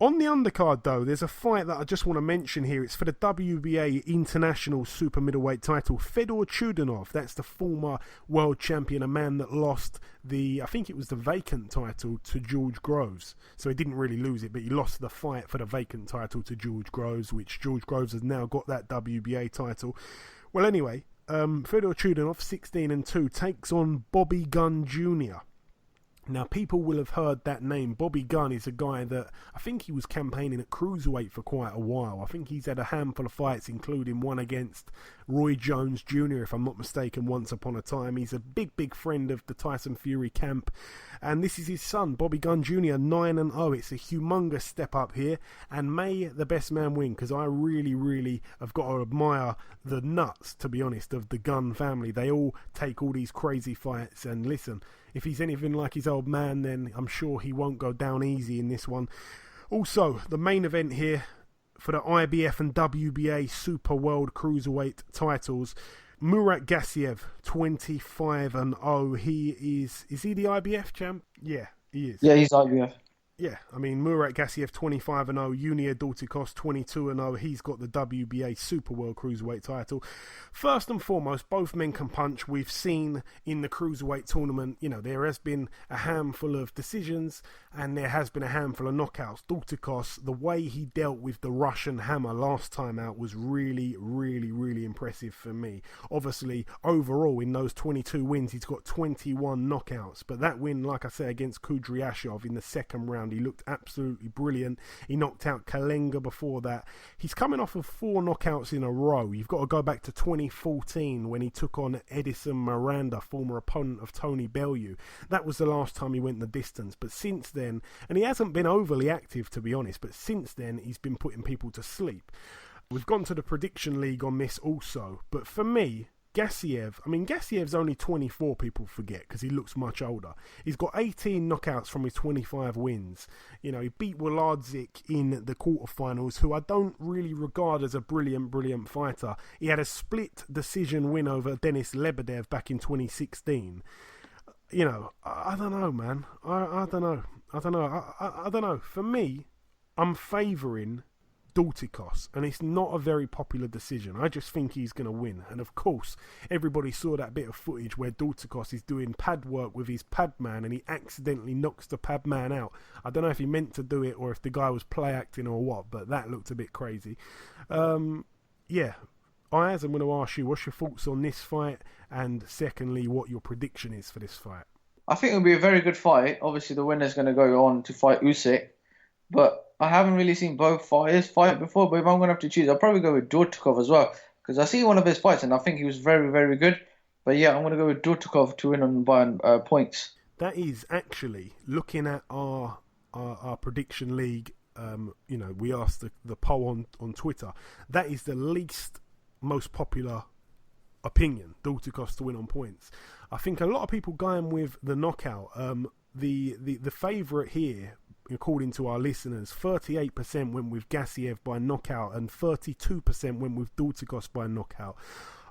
On the undercard, though, there's a fight that I just want to mention here. It's for the WBA International Super-Middleweight title. Fedor Chudanov, that's the former world champion, a man that lost I think it was the vacant title to George Groves. So he didn't really lose it, but he lost the fight for the vacant title to George Groves, which George Groves has now got that WBA title. Well, anyway, Fedor Chudanov, 16-2, takes on Bobby Gunn Jr. Now, people will have heard that name. Bobby Gunn is a guy that I think he was campaigning at cruiserweight for quite a while. I think he's had a handful of fights, including one against Roy Jones Jr., if I'm not mistaken, once upon a time. He's a big friend of the Tyson Fury camp. And this is his son, Bobby Gunn Jr., 9-0. It's a humongous step up here. And may the best man win, because I really have got to admire the nuts, to be honest, of the Gunn family. They all take all these crazy fights. And listen, if he's anything like his old man, then I'm sure he won't go down easy in this one. Also, the main event here for the IBF and WBA Super World Cruiserweight titles. Murat Gassiev, 25-0. Is he the IBF champ? Yeah, he is. Yeah, he's IBF. Yeah, I mean, Murat Gassiev, 25-0, Junior Dorticos, 22-0. He's got the WBA Super World Cruiserweight title. First and foremost, both men can punch. We've seen in the Cruiserweight tournament, you know, there has been a handful of decisions and there has been a handful of knockouts. Dorticos, the way he dealt with the Russian hammer last time out was really impressive for me. Obviously, overall, in those 22 wins, he's got 21 knockouts. But that win, like I say, against Kudryashov in the second round, he looked absolutely brilliant. He knocked out Kalenga before that. He's coming off of 4 knockouts in a row. You've got to go back to 2014 when he took on Edison Miranda, former opponent of Tony Bellew. That was the last time he went the distance. But since then, and he hasn't been overly active, to be honest, but since then he's been putting people to sleep. We've gone to the prediction league on this also, but for me, Gassiev's only 24, people forget, because he looks much older. He's got 18 knockouts from his 25 wins. You know, he beat Wolardzik in the quarterfinals, who I don't really regard as a brilliant fighter. He had a split decision win over Denis Lebedev back in 2016. You know, I don't know, man. I don't know. For me, I'm favouring Dorticos, and it's not a very popular decision. I just think he's going to win. And of course, everybody saw that bit of footage where Dorticos is doing pad work with his pad man and he accidentally knocks the pad man out. I don't know if he meant to do it or if the guy was play acting or what, but that looked a bit crazy. Yeah, Ayaz, I'm going to ask you, what's your thoughts on this fight? And secondly, what your prediction is for this fight? I think it'll be a very good fight. Obviously, the winner's going to go on to fight Usyk, but I haven't really seen both fighters fight before, but if I'm going to have to choose, I'll probably go with Dorticov as well, because I see one of his fights and I think he was very good. But yeah, I'm going to go with Dorticov to win on by points. That is actually, looking at our our prediction league, we asked the poll on Twitter. That is the least most popular opinion, Donaire to win on points. I think a lot of people going with the knockout. The favourite here, according to our listeners, 38% went with Gassiev by knockout and 32% went with Donaire by knockout.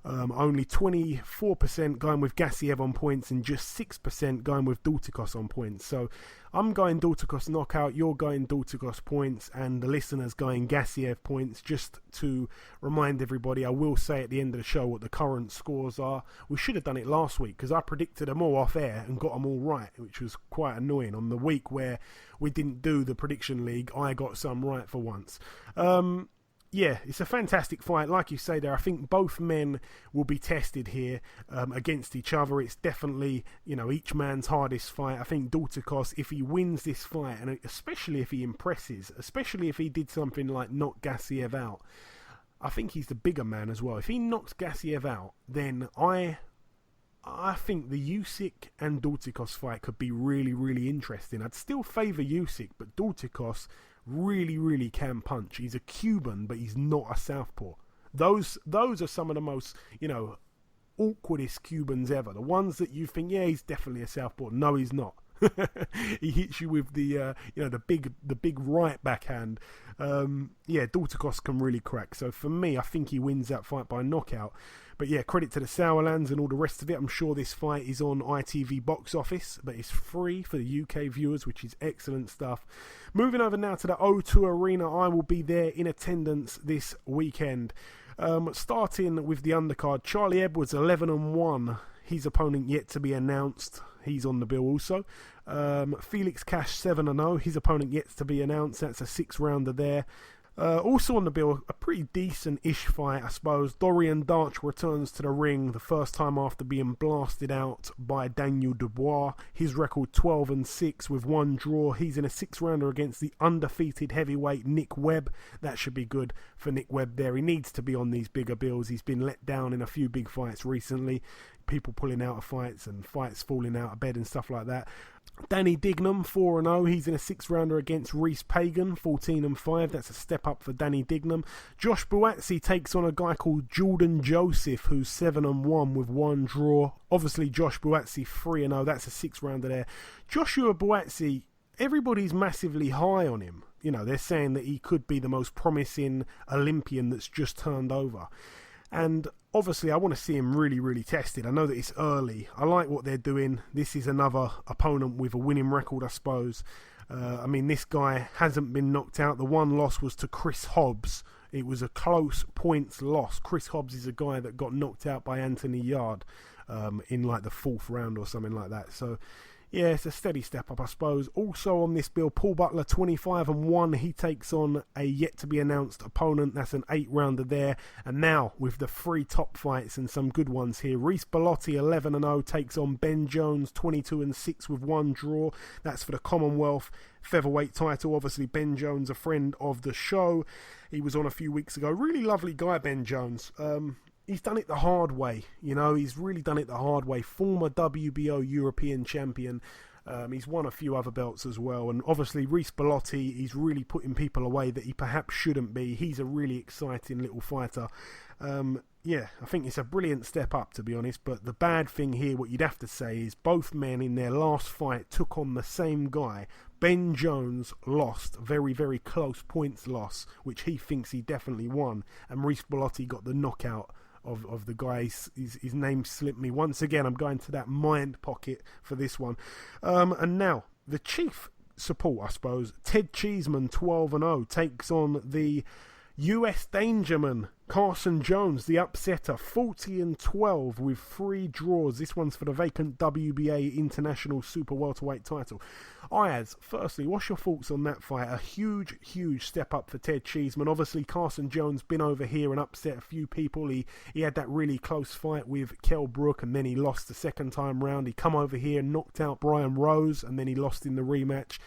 Only 24% going with Gassiev on points and just 6% going with Donaire on points. So I'm going Donaire knockout, you're going Donaire points, and the listeners going Gassiev points. Just to remind everybody, I will say at the end of the show what the current scores are. We should have done it last week because I predicted them all off air and got them all right, which was quite annoying. On the week where we didn't do the prediction league, I got some right for once. Yeah, it's a fantastic fight. Like you say there, I think both men will be tested here against each other. It's definitely, each man's hardest fight. I think Donaire, if he wins this fight, and especially if he impresses, especially if he did something like knock Gassiev out, I think he's the bigger man as well. If he knocks Gassiev out, then I think the Usyk and Donaire fight could be really, really interesting. I'd still favour Usyk, but Donaire really can punch. He's a Cuban, but he's not a southpaw. Those are some of the most, awkwardest Cubans ever. The ones that you think, yeah, he's definitely a southpaw. No, he's not. He hits you with the big right backhand. Donaire can really crack. So for me, I think he wins that fight by knockout. But yeah, credit to the Sauerlands and all the rest of it. I'm sure this fight is on ITV box office, but it's free for the UK viewers, which is excellent stuff. Moving over now to the O2 Arena. I will be there in attendance this weekend. Starting with the undercard, Charlie Edwards 11-1. His opponent yet to be announced. He's on the bill also. Felix Cash 7-0. His opponent yet to be announced. That's a 6-rounder there. Also on the bill, a pretty decent-ish fight, I suppose. Dorian Darch returns to the ring the first time after being blasted out by Daniel Dubois. His record 12-6 with 1 draw. He's in a 6-rounder against the undefeated heavyweight Nick Webb. That should be good for Nick Webb there. He needs to be on these bigger bills. He's been let down in a few big fights recently. People pulling out of fights and fights falling out of bed and stuff like that. Danny Dignam 4-0. He's in a 6-rounder against Reese Pagan 14-5. That's a step up for Danny Dignam. Josh Buatsi takes on a guy called Jordan Joseph, who's 7-1 with 1 draw. Obviously Josh Buatsi 3-0. That's a 6-rounder there. Joshua Buatsi, everybody's massively high on him. They're saying that he could be the most promising Olympian that's just turned over. And obviously I want to see him really, really tested. I know that it's early. I like what they're doing. This is another opponent with a winning record, I suppose. This guy hasn't been knocked out. The one loss was to Chris Hobbs. It was a close points loss. Chris Hobbs is a guy that got knocked out by Anthony Yard in like the 4th round or something like that. So yeah, it's a steady step up, I suppose. Also on this bill, Paul Butler 25-1. He takes on a yet to be announced opponent. That's an 8-rounder there. And now with the 3 top fights and some good ones here, Reese Bellotti 11-0 takes on Ben Jones 22-6 with 1 draw. That's for the Commonwealth featherweight title. Obviously Ben Jones, a friend of the show. He was on a few weeks ago. Really lovely guy, Ben Jones. He's done it the hard way, he's really done it the hard way. Former WBO European champion. He's won a few other belts as well. And obviously Reese Bellotti, he's really putting people away that he perhaps shouldn't be. He's a really exciting little fighter. I think it's a brilliant step up, to be honest. But the bad thing here, what you'd have to say, is both men in their last fight took on the same guy. Ben Jones lost, very, very close points loss, which he thinks he definitely won. And Reese Bellotti got the knockout of the guy. His name slipped me. Once again, I'm going to that mind pocket for this one. And now, the chief support, I suppose, Ted Cheeseman, 12-0, takes on the US Dangerman, Carson Jones, the upsetter, 40-12 with 3 draws. This one's for the vacant WBA International Super Welterweight title. Ayaz, firstly, what's your thoughts on that fight? A huge, huge step up for Ted Cheeseman. Obviously, Carson Jones been over here and upset a few people. He had that really close fight with Kell Brook, and then he lost the second time round. He come over here and knocked out Brian Rose, and then he lost in the rematch.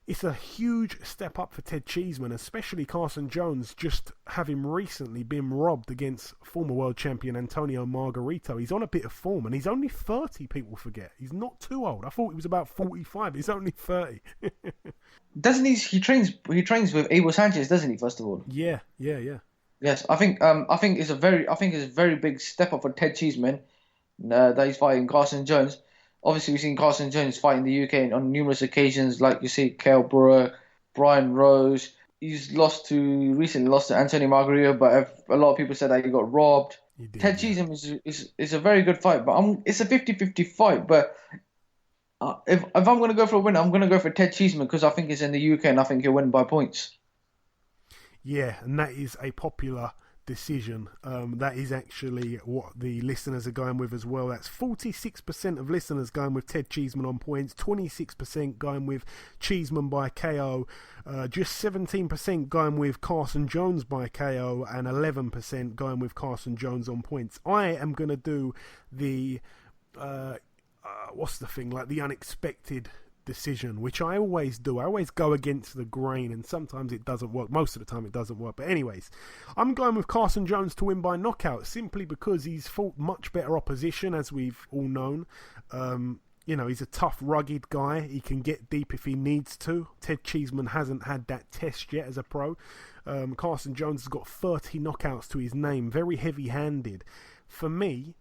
It's a huge step up for Ted Cheeseman, especially Carson Jones, just having recently been robbed against former world champion Antonio Margarito. He's on a bit of form, and he's only 30, people forget. He's not too old. I thought he was about 45. He's only 30. Doesn't he? He trains with Abel Sanchez, doesn't he? First of all. Yeah. Yes, I think it's a very big step up for Ted Cheeseman that he's fighting Carson Jones. Obviously, we've seen Carson Jones fight in the UK on numerous occasions, like you see Cale Brewer, Brian Rose. He's recently lost to Antonio Margarito, but a lot of people said that he got robbed. Ted Cheeseman is a very good fight, but it's a 50-50 fight. But if I'm going to go for a win, I'm going to go for Ted Cheeseman because I think he's in the UK and I think he'll win by points. Yeah, and that is a popular decision. That is actually what the listeners are going with as well. That's 46% of listeners going with Ted Cheeseman on points, 26% going with Cheeseman by KO, just 17% going with Carson Jones by KO, and 11% going with Carson Jones on points. I am going to do the the unexpected decision, which I always do. I always go against the grain, and sometimes it doesn't work. Most of the time it doesn't work. But anyways, I'm going with Carson Jones to win by knockout, simply because he's fought much better opposition, as we've all known. He's a tough, rugged guy. He can get deep if he needs to. Ted Cheeseman hasn't had that test yet as a pro. Carson Jones has got 30 knockouts to his name, very heavy-handed. For me,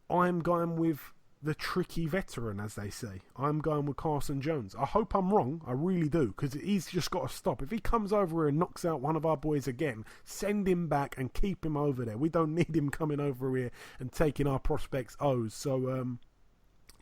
I'm going with the tricky veteran, as they say. I'm going with Carson Jones. I hope I'm wrong. I really do, because he's just got to stop. If he comes over here and knocks out one of our boys again, send him back and keep him over there. We don't need him coming over here and taking our prospects' O's. So,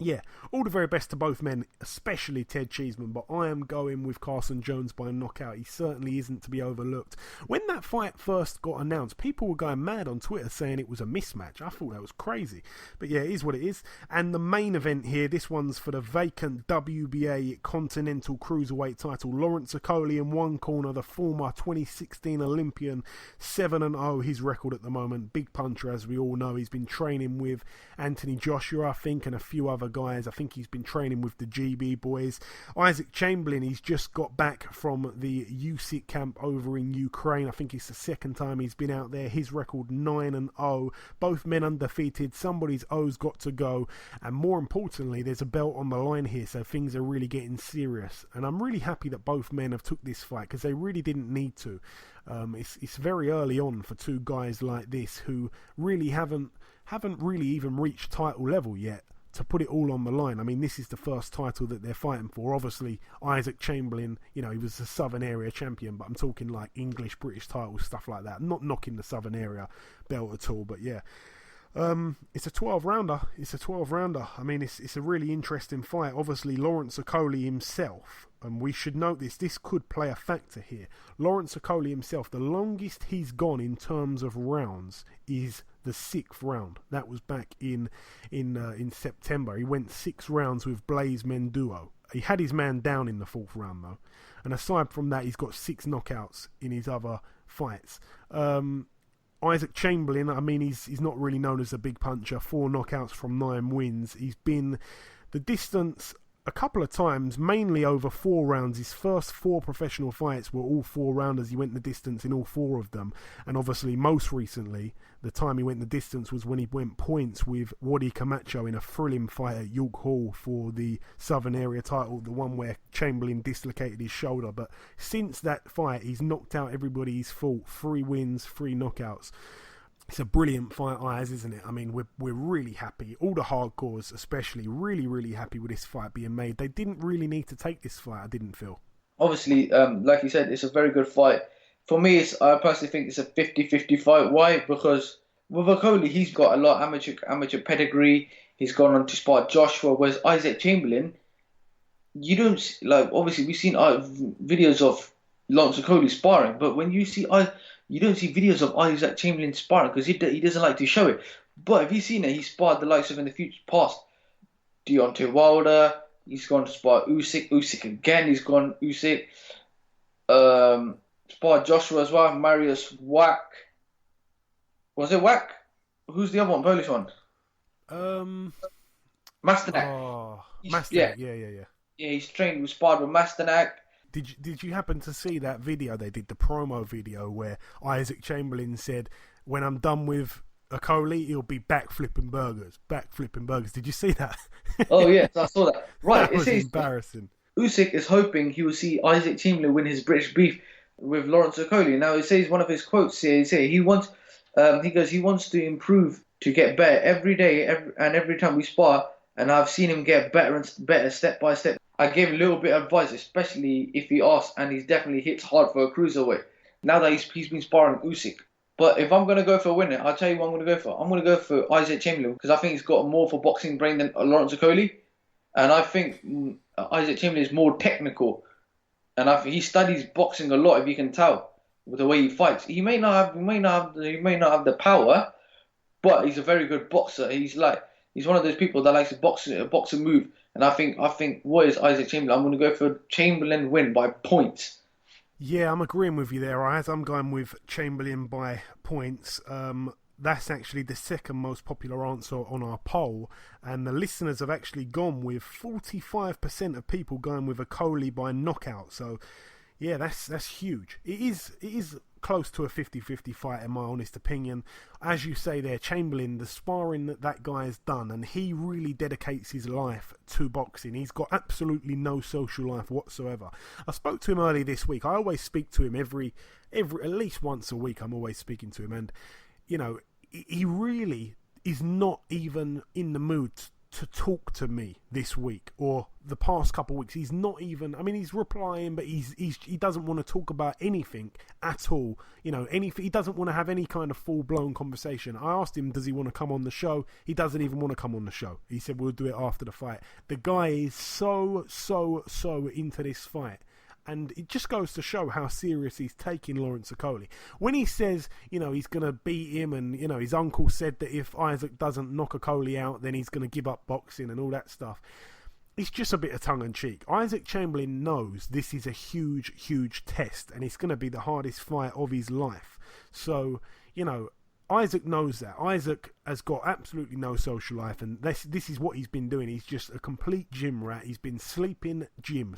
yeah, all the very best to both men, especially Ted Cheeseman, but I am going with Carson Jones by knockout. He certainly isn't to be overlooked. When that fight first got announced, people were going mad on Twitter saying it was a mismatch. I thought that was crazy. But yeah, it is what it is. And the main event here, this one's for the vacant WBA Continental Cruiserweight title. Lawrence Okolie in one corner, the former 2016 Olympian, 7-0 his record at the moment. Big puncher, as we all know. He's been training with Anthony Joshua, I think, and a few other guys. I think he's been training with the GB boys. Isaac Chamberlain, he's just got back from the USIC camp over in Ukraine. I think it's the second time he's been out there. His record 9-0. Both men undefeated. Somebody's O's got to go. And more importantly, there's a belt on the line here, so things are really getting serious. And I'm really happy that both men have took this fight, because they really didn't need to. It's very early on for two guys like this who really haven't really even reached title level yet, to put it all on the line. I mean, this is the first title that they're fighting for. Obviously, Isaac Chamberlain, he was the Southern Area champion, but I'm talking like English, British titles, stuff like that. I'm not knocking the Southern Area belt at all, but yeah. It's a 12-rounder. I mean, it's a really interesting fight. Obviously, Lawrence Okolie himself, and we should note this could play a factor here. Lawrence Okolie himself, the longest he's gone in terms of rounds is the 6th round. That was back in September. He went 6 rounds with Blaise Menduo. He had his man down in the 4th round though. And aside from that, he's got 6 knockouts in his other fights. Isaac Chamberlain, I mean, he's not really known as a big puncher. 4 knockouts from 9 wins. He's been the distance a couple of times, mainly over 4 rounds. His first 4 professional fights were all 4-rounders. He went the distance in all 4 of them. And obviously, most recently, the time he went the distance was when he went points with Wadi Camacho in a thrilling fight at York Hall for the Southern Area title, the one where Chamberlain dislocated his shoulder. But since that fight, he's knocked out everybody he's fought. 3 wins, 3 knockouts. It's a brilliant fight, Ayaz, isn't it? I mean, we're really happy. All the hardcores, especially, really, really happy with this fight being made. They didn't really need to take this fight, I didn't feel. Obviously, like you said, it's a very good fight. For me, I personally think it's a 50-50 fight. Why? Because with Okolie, he's got a lot of amateur pedigree. He's gone on to spar Joshua, whereas Isaac Chamberlain, you don't, like, obviously, we've seen videos of Lawrence Okolie sparring, but when you see you don't see videos of Isaac Chamberlain sparring because he doesn't like to show it. But have you seen it? He sparred the likes of in the future past Deontay Wilder. He's gone to spar Usyk again. He's gone Usyk. Sparred Joshua as well. Marius Wack. Was it Wack? Who's the other one? Polish one. Masternak. Oh, Masternak. Yeah. Yeah, he's trained with sparred with Masternak. Did you happen to see that video they did, the promo video, where Isaac Chamberlain said, when I'm done with Okolie, he'll be backflipping burgers. Did you see that? Oh, yes, I saw that. Right, that was embarrassing. Usyk is hoping he will see Isaac Chamberlain win his British beef with Lawrence Okolie. Now, it says one of his quotes here, he wants to improve, to get better every day, every time we spar, and I've seen him get better and better step by step. I gave him a little bit of advice, especially if he asks, and he's definitely hits hard for a cruiserweight. Now that he's been sparring Usyk. But if I'm going to go for a winner, I'll tell you what I'm going to go for. I'm going to go for Isaac Chamberlain, because I think he's got more for boxing brain than Lawrence Okolie. And I think Isaac Chamberlain is more technical. And he studies boxing a lot, if you can tell, with the way he fights. He may not have the power, but he's a very good boxer. He's one of those people that likes to box and move. And I think what is Isaac Chamberlain? I'm going to go for Chamberlain win by points. Yeah, I'm agreeing with you there, Ayaz. I'm going with Chamberlain by points. That's actually the second most popular answer on our poll, and the listeners have actually gone with 45% of people going with Okolie by knockout. So, yeah, that's huge. It is close to a 50-50 fight, in my honest opinion. As you say there, Chamberlain, the sparring that guy has done, and he really dedicates his life to boxing. He's got absolutely no social life whatsoever. I spoke to him early this week. I always speak to him every at least once a week. I'm always speaking to him, and you know, he really is not even in the mood to talk to me this week or the past couple of weeks. He's not even, I mean, he's replying, but he doesn't want to talk about anything at all. You know, he doesn't want to have any kind of full-blown conversation. I asked him, does he want to come on the show? He doesn't even want to come on the show. He said, we'll do it after the fight. The guy is so into this fight. And it just goes to show how serious he's taking Lawrence Okolie. When he says, you know, he's going to beat him, and, you know, his uncle said that if Isaac doesn't knock Okolie out, then he's going to give up boxing and all that stuff. It's just a bit of tongue-in-cheek. Isaac Chamberlain knows this is a huge test, and it's going to be the hardest fight of his life. So, you know, Isaac knows that. Isaac has got absolutely no social life, and this is what he's been doing. He's just a complete gym rat. He's been sleeping gym,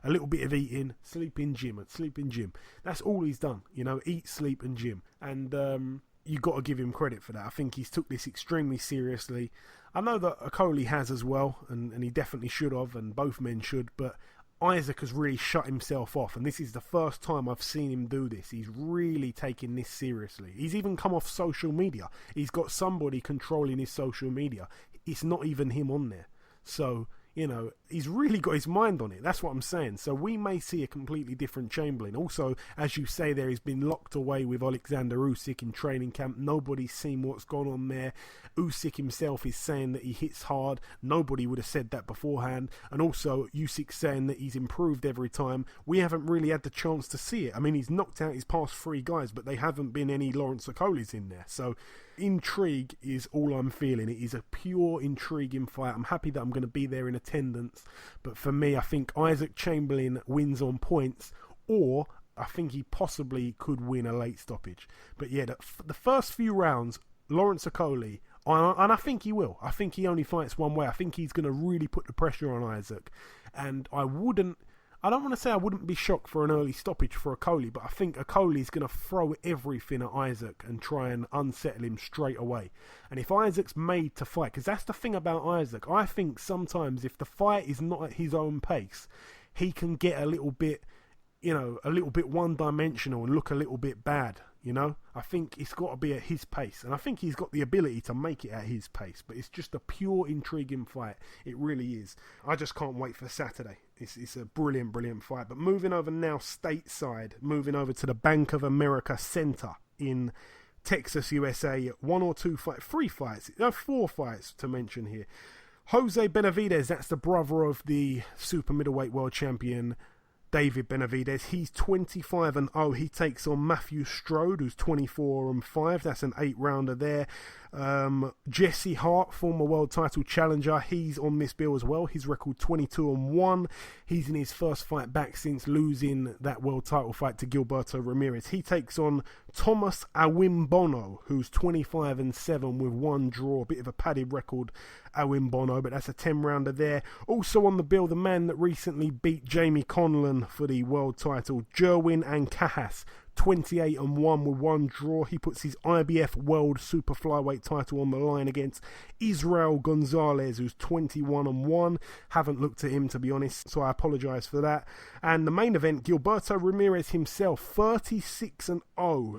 a little bit of eating, sleeping gym. That's all he's done, you know, eat, sleep and gym. And you got to give him credit for that. I think he's took this extremely seriously. I know that Okolie has as well, and he definitely should have, and both men should, but Isaac has really shut himself off, and this is the first time I've seen him do this. He's really taking this seriously. He's even come off social media. He's got somebody controlling his social media. It's not even him on there. So, you know, he's really got his mind on it. That's what I'm saying. So we may see a completely different Chamberlain. Also, as you say there, he's been locked away with Alexander Usyk in training camp. Nobody's seen what's gone on there. Usyk himself is saying that he hits hard. Nobody would have said that beforehand. And also, Usyk saying that he's improved every time. We haven't really had the chance to see it. I mean, he's knocked out his past 3 guys, but they haven't been any Lawrence Okolies in there. So intrigue is all I'm feeling. It is a pure intriguing fight. I'm happy that I'm going to be there in attendance, but for me, I think Isaac Chamberlain wins on points, or I think he possibly could win a late stoppage. But yeah, the first few rounds, Lawrence Okolie, and I think he will. I think he only fights one way. I think he's going to really put the pressure on Isaac, and I don't want to say I wouldn't be shocked for an early stoppage for Okolie, but I think Okolie's going to throw everything at Isaac and try and unsettle him straight away. And if Isaac's made to fight, because that's the thing about Isaac, I think sometimes if the fight is not at his own pace, he can get a little bit, you know, a little bit one-dimensional and look a little bit bad, you know? I think it's got to be at his pace, and I think he's got the ability to make it at his pace, but it's just a pure intriguing fight. It really is. I just can't wait for Saturday. It's a brilliant fight. But moving over now stateside, moving over to the Bank of America Center in Texas, USA. 4 fights to mention here. Jose Benavidez, that's the brother of the Super-Middleweight world champion David Benavidez. He's 25-0. He takes on Matthew Strode, who's 24-5. That's an 8-rounder there. Jesse Hart, former world title challenger, he's on this bill as well. His record 22-1. He's in his first fight back since losing that world title fight to Gilberto Ramirez. He takes on Thomas Awimbono, who's 25-7 with 1 draw. A bit of a padded record, Awimbono, but that's a 10-rounder there. Also on the bill, the man that recently beat Jamie Conlan for the world title, Jerwin Ancajas, 28-1 with one draw. He puts his IBF World Super Flyweight title on the line against Israel Gonzalez, who's 21-1. Haven't looked at him, to be honest, so I apologise for that. And the main event, Gilberto Ramirez himself, 36-0,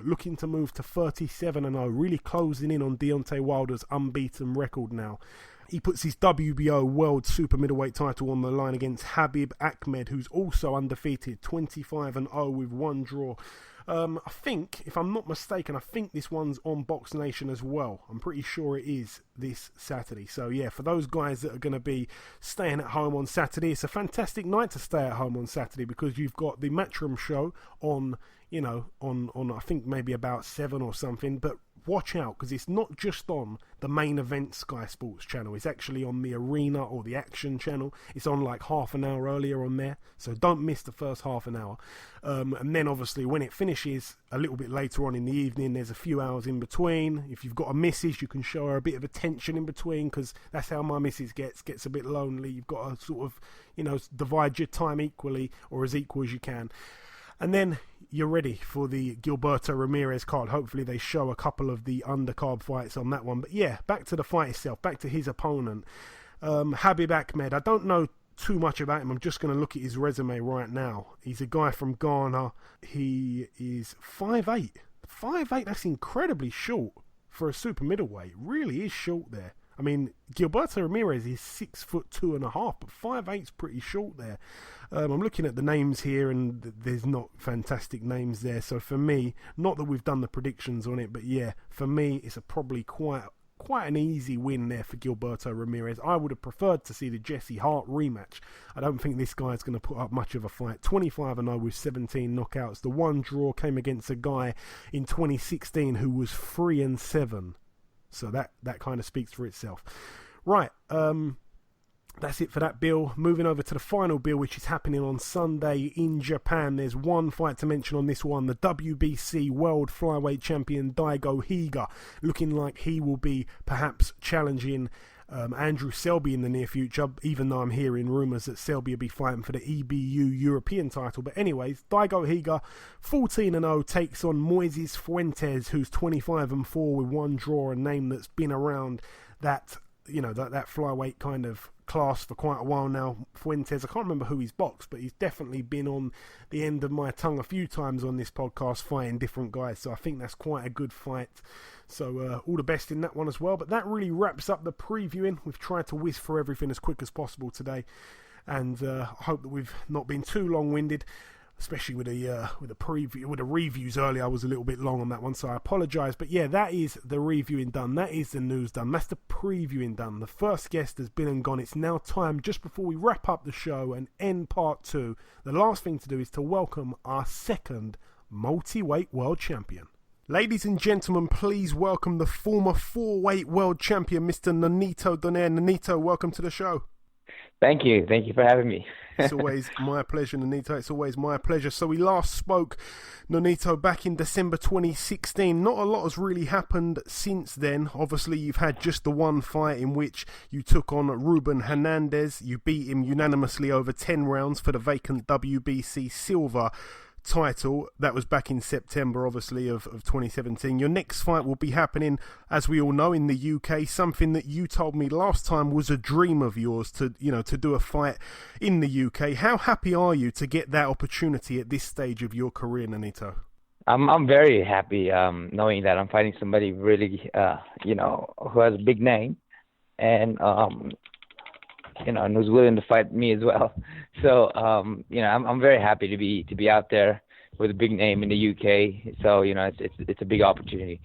looking to move to 37-0, really closing in on Deontay Wilder's unbeaten record now. He puts his WBO World Super-Middleweight title on the line against Habib Ahmed, who's also undefeated, 25-0 with one draw. I think, if I'm not mistaken, I think this one's on Box Nation as well. I'm pretty sure it is this Saturday. So yeah, for those guys that are going to be staying at home on Saturday, it's a fantastic night to stay at home on Saturday because you've got the Matchroom show on, on I think maybe about 7 or something, but watch out because it's not just on the main event Sky Sports channel. It's actually on the Arena or the Action channel. It's on like half an hour earlier on there, so don't miss the first half an hour. And then obviously when it finishes a little bit later on in the evening, there's a few hours in between. If you've got a missus, you can show her a bit of attention in between, because that's how my missus gets a bit lonely. You've got to sort of divide your time equally, or as equal as you can. And then you're ready for the Gilberto Ramirez card. Hopefully they show a couple of the undercard fights on that one. But yeah, back to the fight itself, back to his opponent. Habib Ahmed, I don't know too much about him. I'm just going to look at his resume right now. He's a guy from Ghana. He is 5'8". 5'8", that's incredibly short for a super middleweight. Really is short there. I mean, Gilberto Ramirez is 6'2.5", but 5'8's pretty short there. I'm looking at the names here, and there's not fantastic names there. So for me, not that we've done the predictions on it, but yeah, for me, it's probably quite an easy win there for Gilberto Ramirez. I would have preferred to see the Jesse Hart rematch. I don't think this guy's going to put up much of a fight. 25-0 with 17 knockouts. The one draw came against a guy in 2016 who was 3-7. So that kind of speaks for itself. Right, that's it for that bill. Moving over to the final bill, which is happening on Sunday in Japan. There's one fight to mention on this one. The WBC World Flyweight Champion Daigo Higa, looking like he will be perhaps challenging Andrew Selby in the near future, even though I'm hearing rumours that Selby will be fighting for the EBU European title. But anyways, Daigo Higa, 14-0, takes on Moises Fuentes, who's 25-4 with one draw, a name that's been around that flyweight kind of class for quite a while now. Fuentes, I can't remember who he's boxed, but he's definitely been on the end of my tongue a few times on this podcast fighting different guys, so I think that's quite a good fight. So all the best in that one as well. But that really wraps up the previewing. We've tried to whiz through everything as quick as possible today, and I hope that we've not been too long-winded, especially with the reviews earlier. I was a little bit long on that one, so I apologise. But yeah, that is the reviewing done. That is the news done. That's the previewing done. The first guest has been and gone. It's now time, just before we wrap up the show and end part 2, the last thing to do is to welcome our second multi-weight world champion. Ladies and gentlemen, please welcome the former 4-weight world champion, Mr. Nonito Donaire. Nonito, welcome to the show. Thank you. Thank you for having me. It's always my pleasure, Nonito. It's always my pleasure. So we last spoke, Nonito, back in December 2016. Not a lot has really happened since then. Obviously, you've had just the one fight in which you took on Ruben Hernandez. You beat him unanimously over 10 rounds for the vacant WBC Silver title. That was back in September, obviously, of 2017. Your next fight will be happening, as we all know, in the UK. Something that you told me last time was a dream of yours to do a fight in the UK. How happy are you to get that opportunity at this stage of your career, Nonito? I'm very happy knowing that I'm fighting somebody really, who has a big name, and and who's willing to fight me as well. So, I'm very happy to be out there with a big name in the UK. So, it's a big opportunity.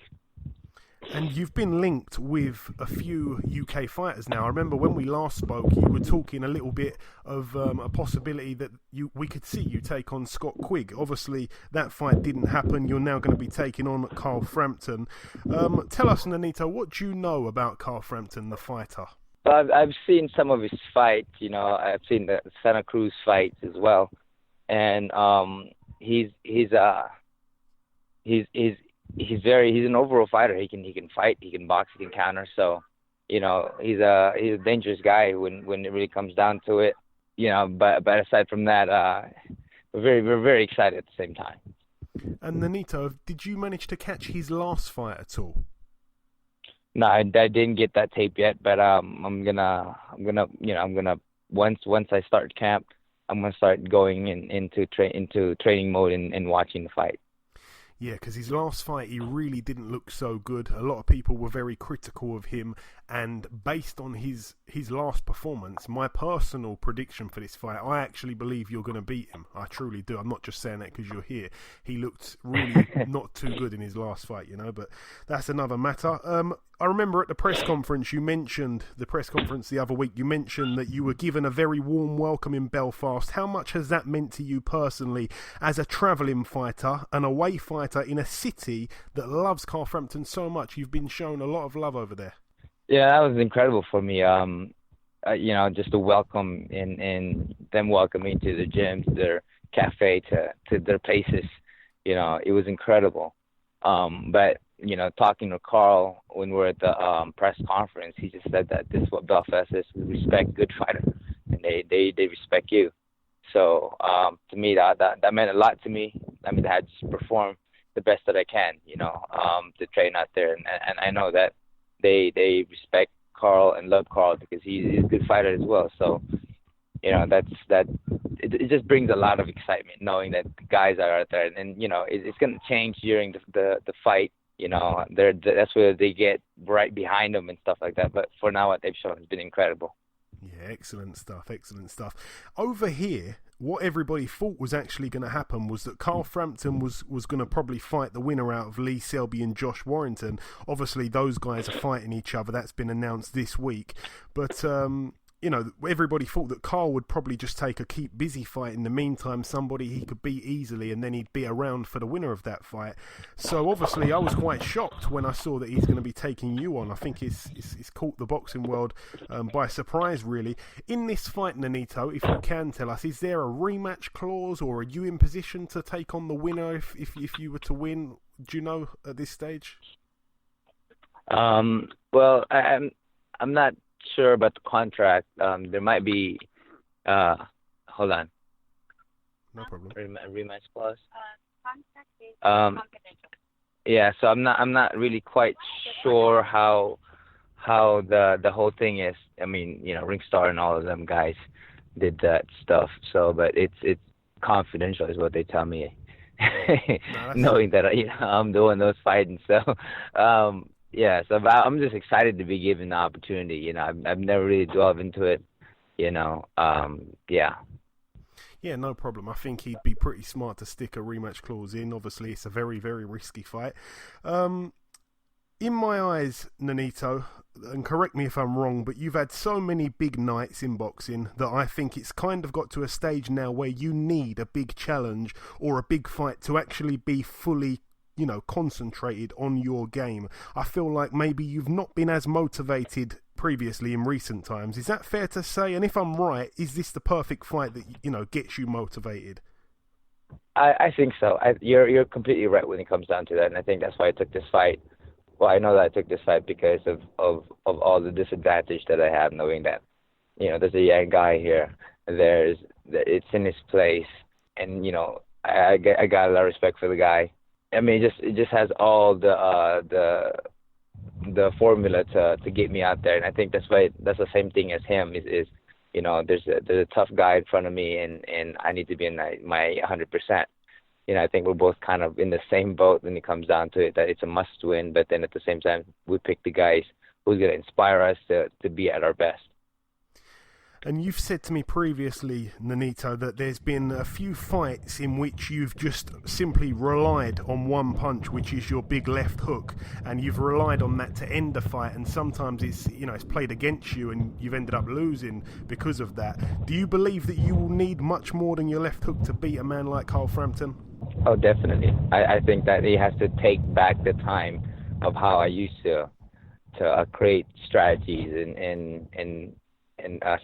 And you've been linked with a few UK fighters now. I remember when we last spoke, you were talking a little bit of a possibility that we could see you take on Scott Quigg. Obviously, that fight didn't happen. You're now going to be taking on Carl Frampton. Tell us, Nonito, what do you know about Carl Frampton, the fighter? I've seen some of his fights. I've seen the Santa Cruz fights as well, and he's an overall fighter. He can fight, he can box, he can counter. So, he's a dangerous guy when it really comes down to it. But aside from that, we're very excited at the same time. And Nonito, did you manage to catch his last fight at all? No, I didn't get that tape yet, but I'm gonna once I start camp, I'm gonna start going into training mode and watching the fight. Yeah, because his last fight, he really didn't look so good. A lot of people were very critical of him, and based on his last performance, my personal prediction for this fight, I actually believe you're going to beat him. I truly do. I'm not just saying that because you're here. He looked really not too good in his last fight, but that's another matter. I remember at the press conference, the other week, you mentioned that you were given a very warm welcome in Belfast. How much has that meant to you personally as a travelling fighter, an away fighter in a city that loves Carl Frampton so much? You've been shown a lot of love over there. Yeah, that was incredible for me. Just to welcome and them welcoming to the gyms, their cafe, to their places. It was incredible. But talking to Carl when we're at the press conference, he just said that this is what Belfast is. We respect good fighters, and they respect you. So to me, that meant a lot to me. I mean, I had to perform the best that I can, to train out there, and I know that they respect Carl and love Carl because he's a good fighter as well. So it just brings a lot of excitement knowing that the guys are out there, and it's going to change during the fight. That's where they get right behind them and stuff like that. But for now, what they've shown has been incredible. Yeah, excellent stuff. Over here, what everybody thought was actually going to happen was that Carl Frampton was going to probably fight the winner out of Lee Selby and Josh Warrington. Obviously, those guys are fighting each other. That's been announced this week. But everybody thought that Carl would probably just take a keep busy fight in the meantime, somebody he could beat easily, and then he'd be around for the winner of that fight. So obviously I was quite shocked when I saw that he's going to be taking you on. I think it's caught the boxing world by surprise, really. In this fight, Nonito, if you can tell us, is there a rematch clause, or are you in position to take on the winner if you were to win? Do you know at this stage? Well, I'm not sure about the contract. There might be hold on. No problem. Rematch clause. Contract is confidential. Yeah, so I'm not really quite sure how the whole thing is. I mean, Ringstar and all of them guys did that stuff. So, but it's confidential is what they tell me. Knowing that I'm the one that's fighting. So, yeah, so I'm just excited to be given the opportunity. I've never really delved into it. Yeah. Yeah, no problem. I think he'd be pretty smart to stick a rematch clause in. Obviously, it's a very, very risky fight. In my eyes, Nonito, and correct me if I'm wrong, but you've had so many big nights in boxing that I think it's kind of got to a stage now where you need a big challenge or a big fight to actually be fully concentrated on your game. I feel like maybe you've not been as motivated previously in recent times. Is that fair to say? And if I'm right, is this the perfect fight that, gets you motivated? I think so. You're completely right when it comes down to that, and I think that's why I took this fight. Well, I know that I took this fight because of all the disadvantage that I have, knowing that, there's a young guy here. It's in his place, and, I got a lot of respect for the guy. I mean, it just has all the formula to get me out there, and I think that's the same thing as him. Is there's a tough guy in front of me, and I need to be in my 100%. I think we're both kind of in the same boat when it comes down to it, that it's a must win, but then at the same time we pick the guys who's going to inspire us to be at our best. And you've said to me previously, Nonito, that there's been a few fights in which you've just simply relied on one punch, which is your big left hook, and you've relied on that to end the fight, and sometimes it's played against you and you've ended up losing because of that. Do you believe that you will need much more than your left hook to beat a man like Carl Frampton? Oh, definitely. I think that he has to take back the time of how I used to create strategies and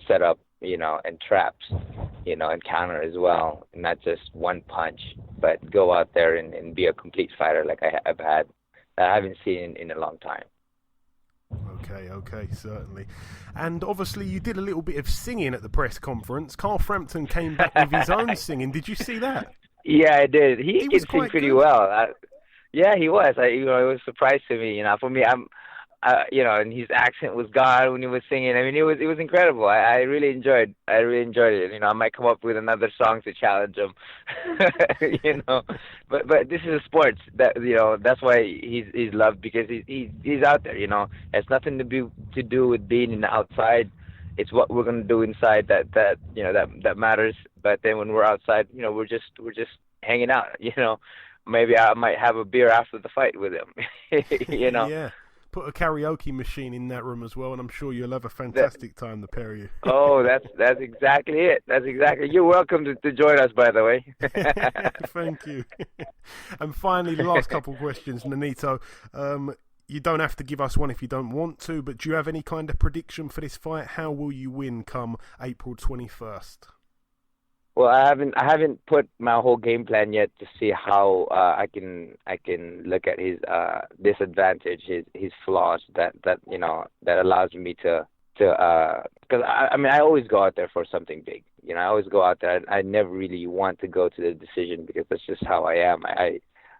set up, and traps, and counter as well. Not just one punch, but go out there and be a complete fighter like I haven't seen in a long time. Okay, certainly. And obviously you did a little bit of singing at the press conference. Carl Frampton came back with his own singing. Did you see that? Yeah, I did. He was could sing quite pretty good. well. Yeah, he was. It was a surprise to me. For me, and his accent was gone when he was singing. I mean, it was incredible. I really enjoyed it. I might come up with another song to challenge him. But this is a sports that's why he's loved, because he's out there. It has nothing to do with being in the outside. It's what we're gonna do inside that matters. But then when we're outside, we're just hanging out. Maybe I might have a beer after the fight with him. Yeah. Put a karaoke machine in that room as well, and I'm sure you'll have a fantastic time, the pair of you. Oh, that's exactly it. You're welcome to join us, by the way. Thank you. And finally, the last couple of questions, Nonito. You don't have to give us one if you don't want to, but do you have any kind of prediction for this fight? How will you win come April 21st? Well, I haven't put my whole game plan yet to see how I can look at his disadvantage, his flaws that allows me to because I always go out there for something big. I always go out there. I never really want to go to the decision, because that's just how I am.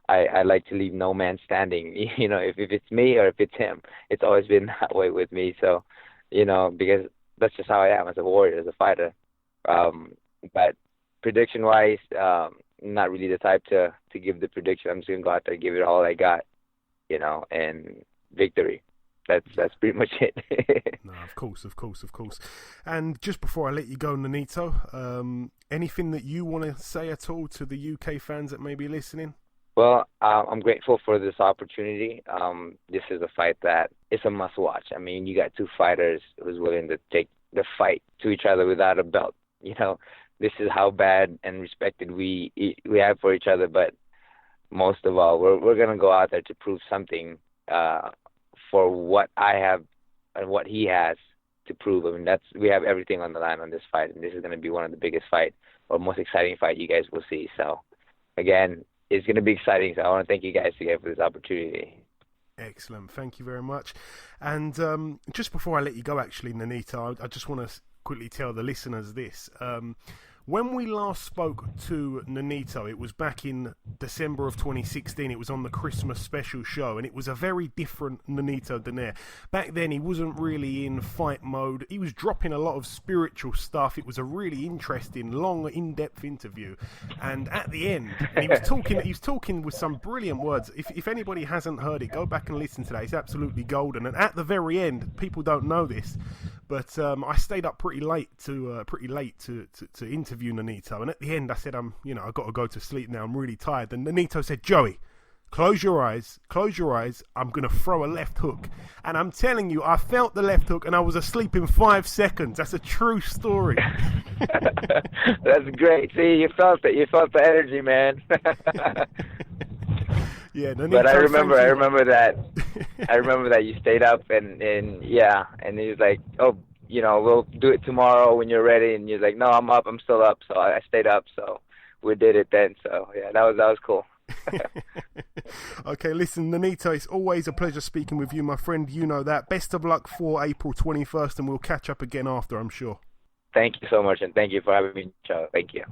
I like to leave no man standing. If it's me or if it's him, it's always been that way with me. So, because that's just how I am as a warrior, as a fighter. But prediction-wise, I'm not really the type to give the prediction. I'm just gonna go out there and give it all I got, and victory. That's pretty much it. No, of course. And just before I let you go, Nonito, anything that you want to say at all to the UK fans that may be listening? Well, I'm grateful for this opportunity. This is a fight that is a must-watch. I mean, you got two fighters who's willing to take the fight to each other without a belt. This is how bad and respected we have for each other. But most of all, we're gonna go out there to prove something for what I have and what he has to prove. I mean, we have everything on the line on this fight, and this is gonna be one of the biggest fight or most exciting fight you guys will see. So, again, it's going to be exciting, so I want to thank you guys again for this opportunity. Excellent. Thank you very much. And just before I let you go, actually, Nonito, I just want to quickly tell the listeners this. When we last spoke to Nonito, it was back in December of 2016. It was on the Christmas special show, and it was a very different Nonito Donaire. Back then, he wasn't really in fight mode. He was dropping a lot of spiritual stuff. It was a really interesting, long, in-depth interview. And at the end, he was talking with some brilliant words. If anybody hasn't heard it, go back and listen to that. It's absolutely golden. And at the very end, people don't know this, but I stayed up pretty late to interview Nonito, and at the end I said, I've got to go to sleep now, I'm really tired. And Nonito said, Joey, close your eyes, I'm going to throw a left hook. And I'm telling you, I felt the left hook and I was asleep in 5 seconds. That's a true story. That's great. See, you felt it. You felt the energy, man. Yeah, Nonito, but I remember that you stayed up and he was like, oh, we'll do it tomorrow when you're ready. And you're like, no, I'm up. I'm still up. So I stayed up. So we did it then. So, yeah, that was cool. Okay, listen, Nonito, it's always a pleasure speaking with you, my friend. You know that. Best of luck for April 21st, and we'll catch up again after, I'm sure. Thank you so much, and thank you for having me on the show. Thank you.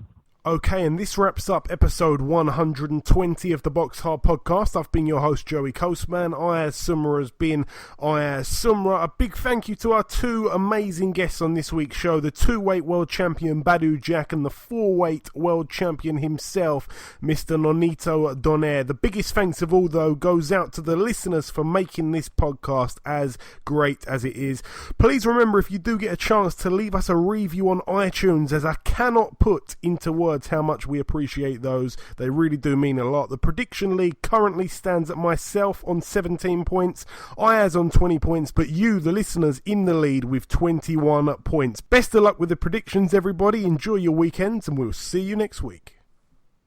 Okay, and this wraps up episode 120 of the BoxHard Podcast. I've been your host, Joey Coastman. Ayaz Sumra has been Ayaz Sumra. A big thank you to our two amazing guests on this week's show, the 2-weight world champion Badou Jack and the 4-weight world champion himself, Mr. Nonito Donaire. The biggest thanks of all, though, goes out to the listeners for making this podcast as great as it is. Please remember, if you do get a chance, to leave us a review on iTunes, as I cannot put into words how much we appreciate those. They really do mean a lot. The prediction league currently stands at myself on 17 points, Ayaz on 20 points, but you, the listeners, in the lead with 21 points. Best of luck with the predictions, everybody. Enjoy your weekends, and we'll see you next week.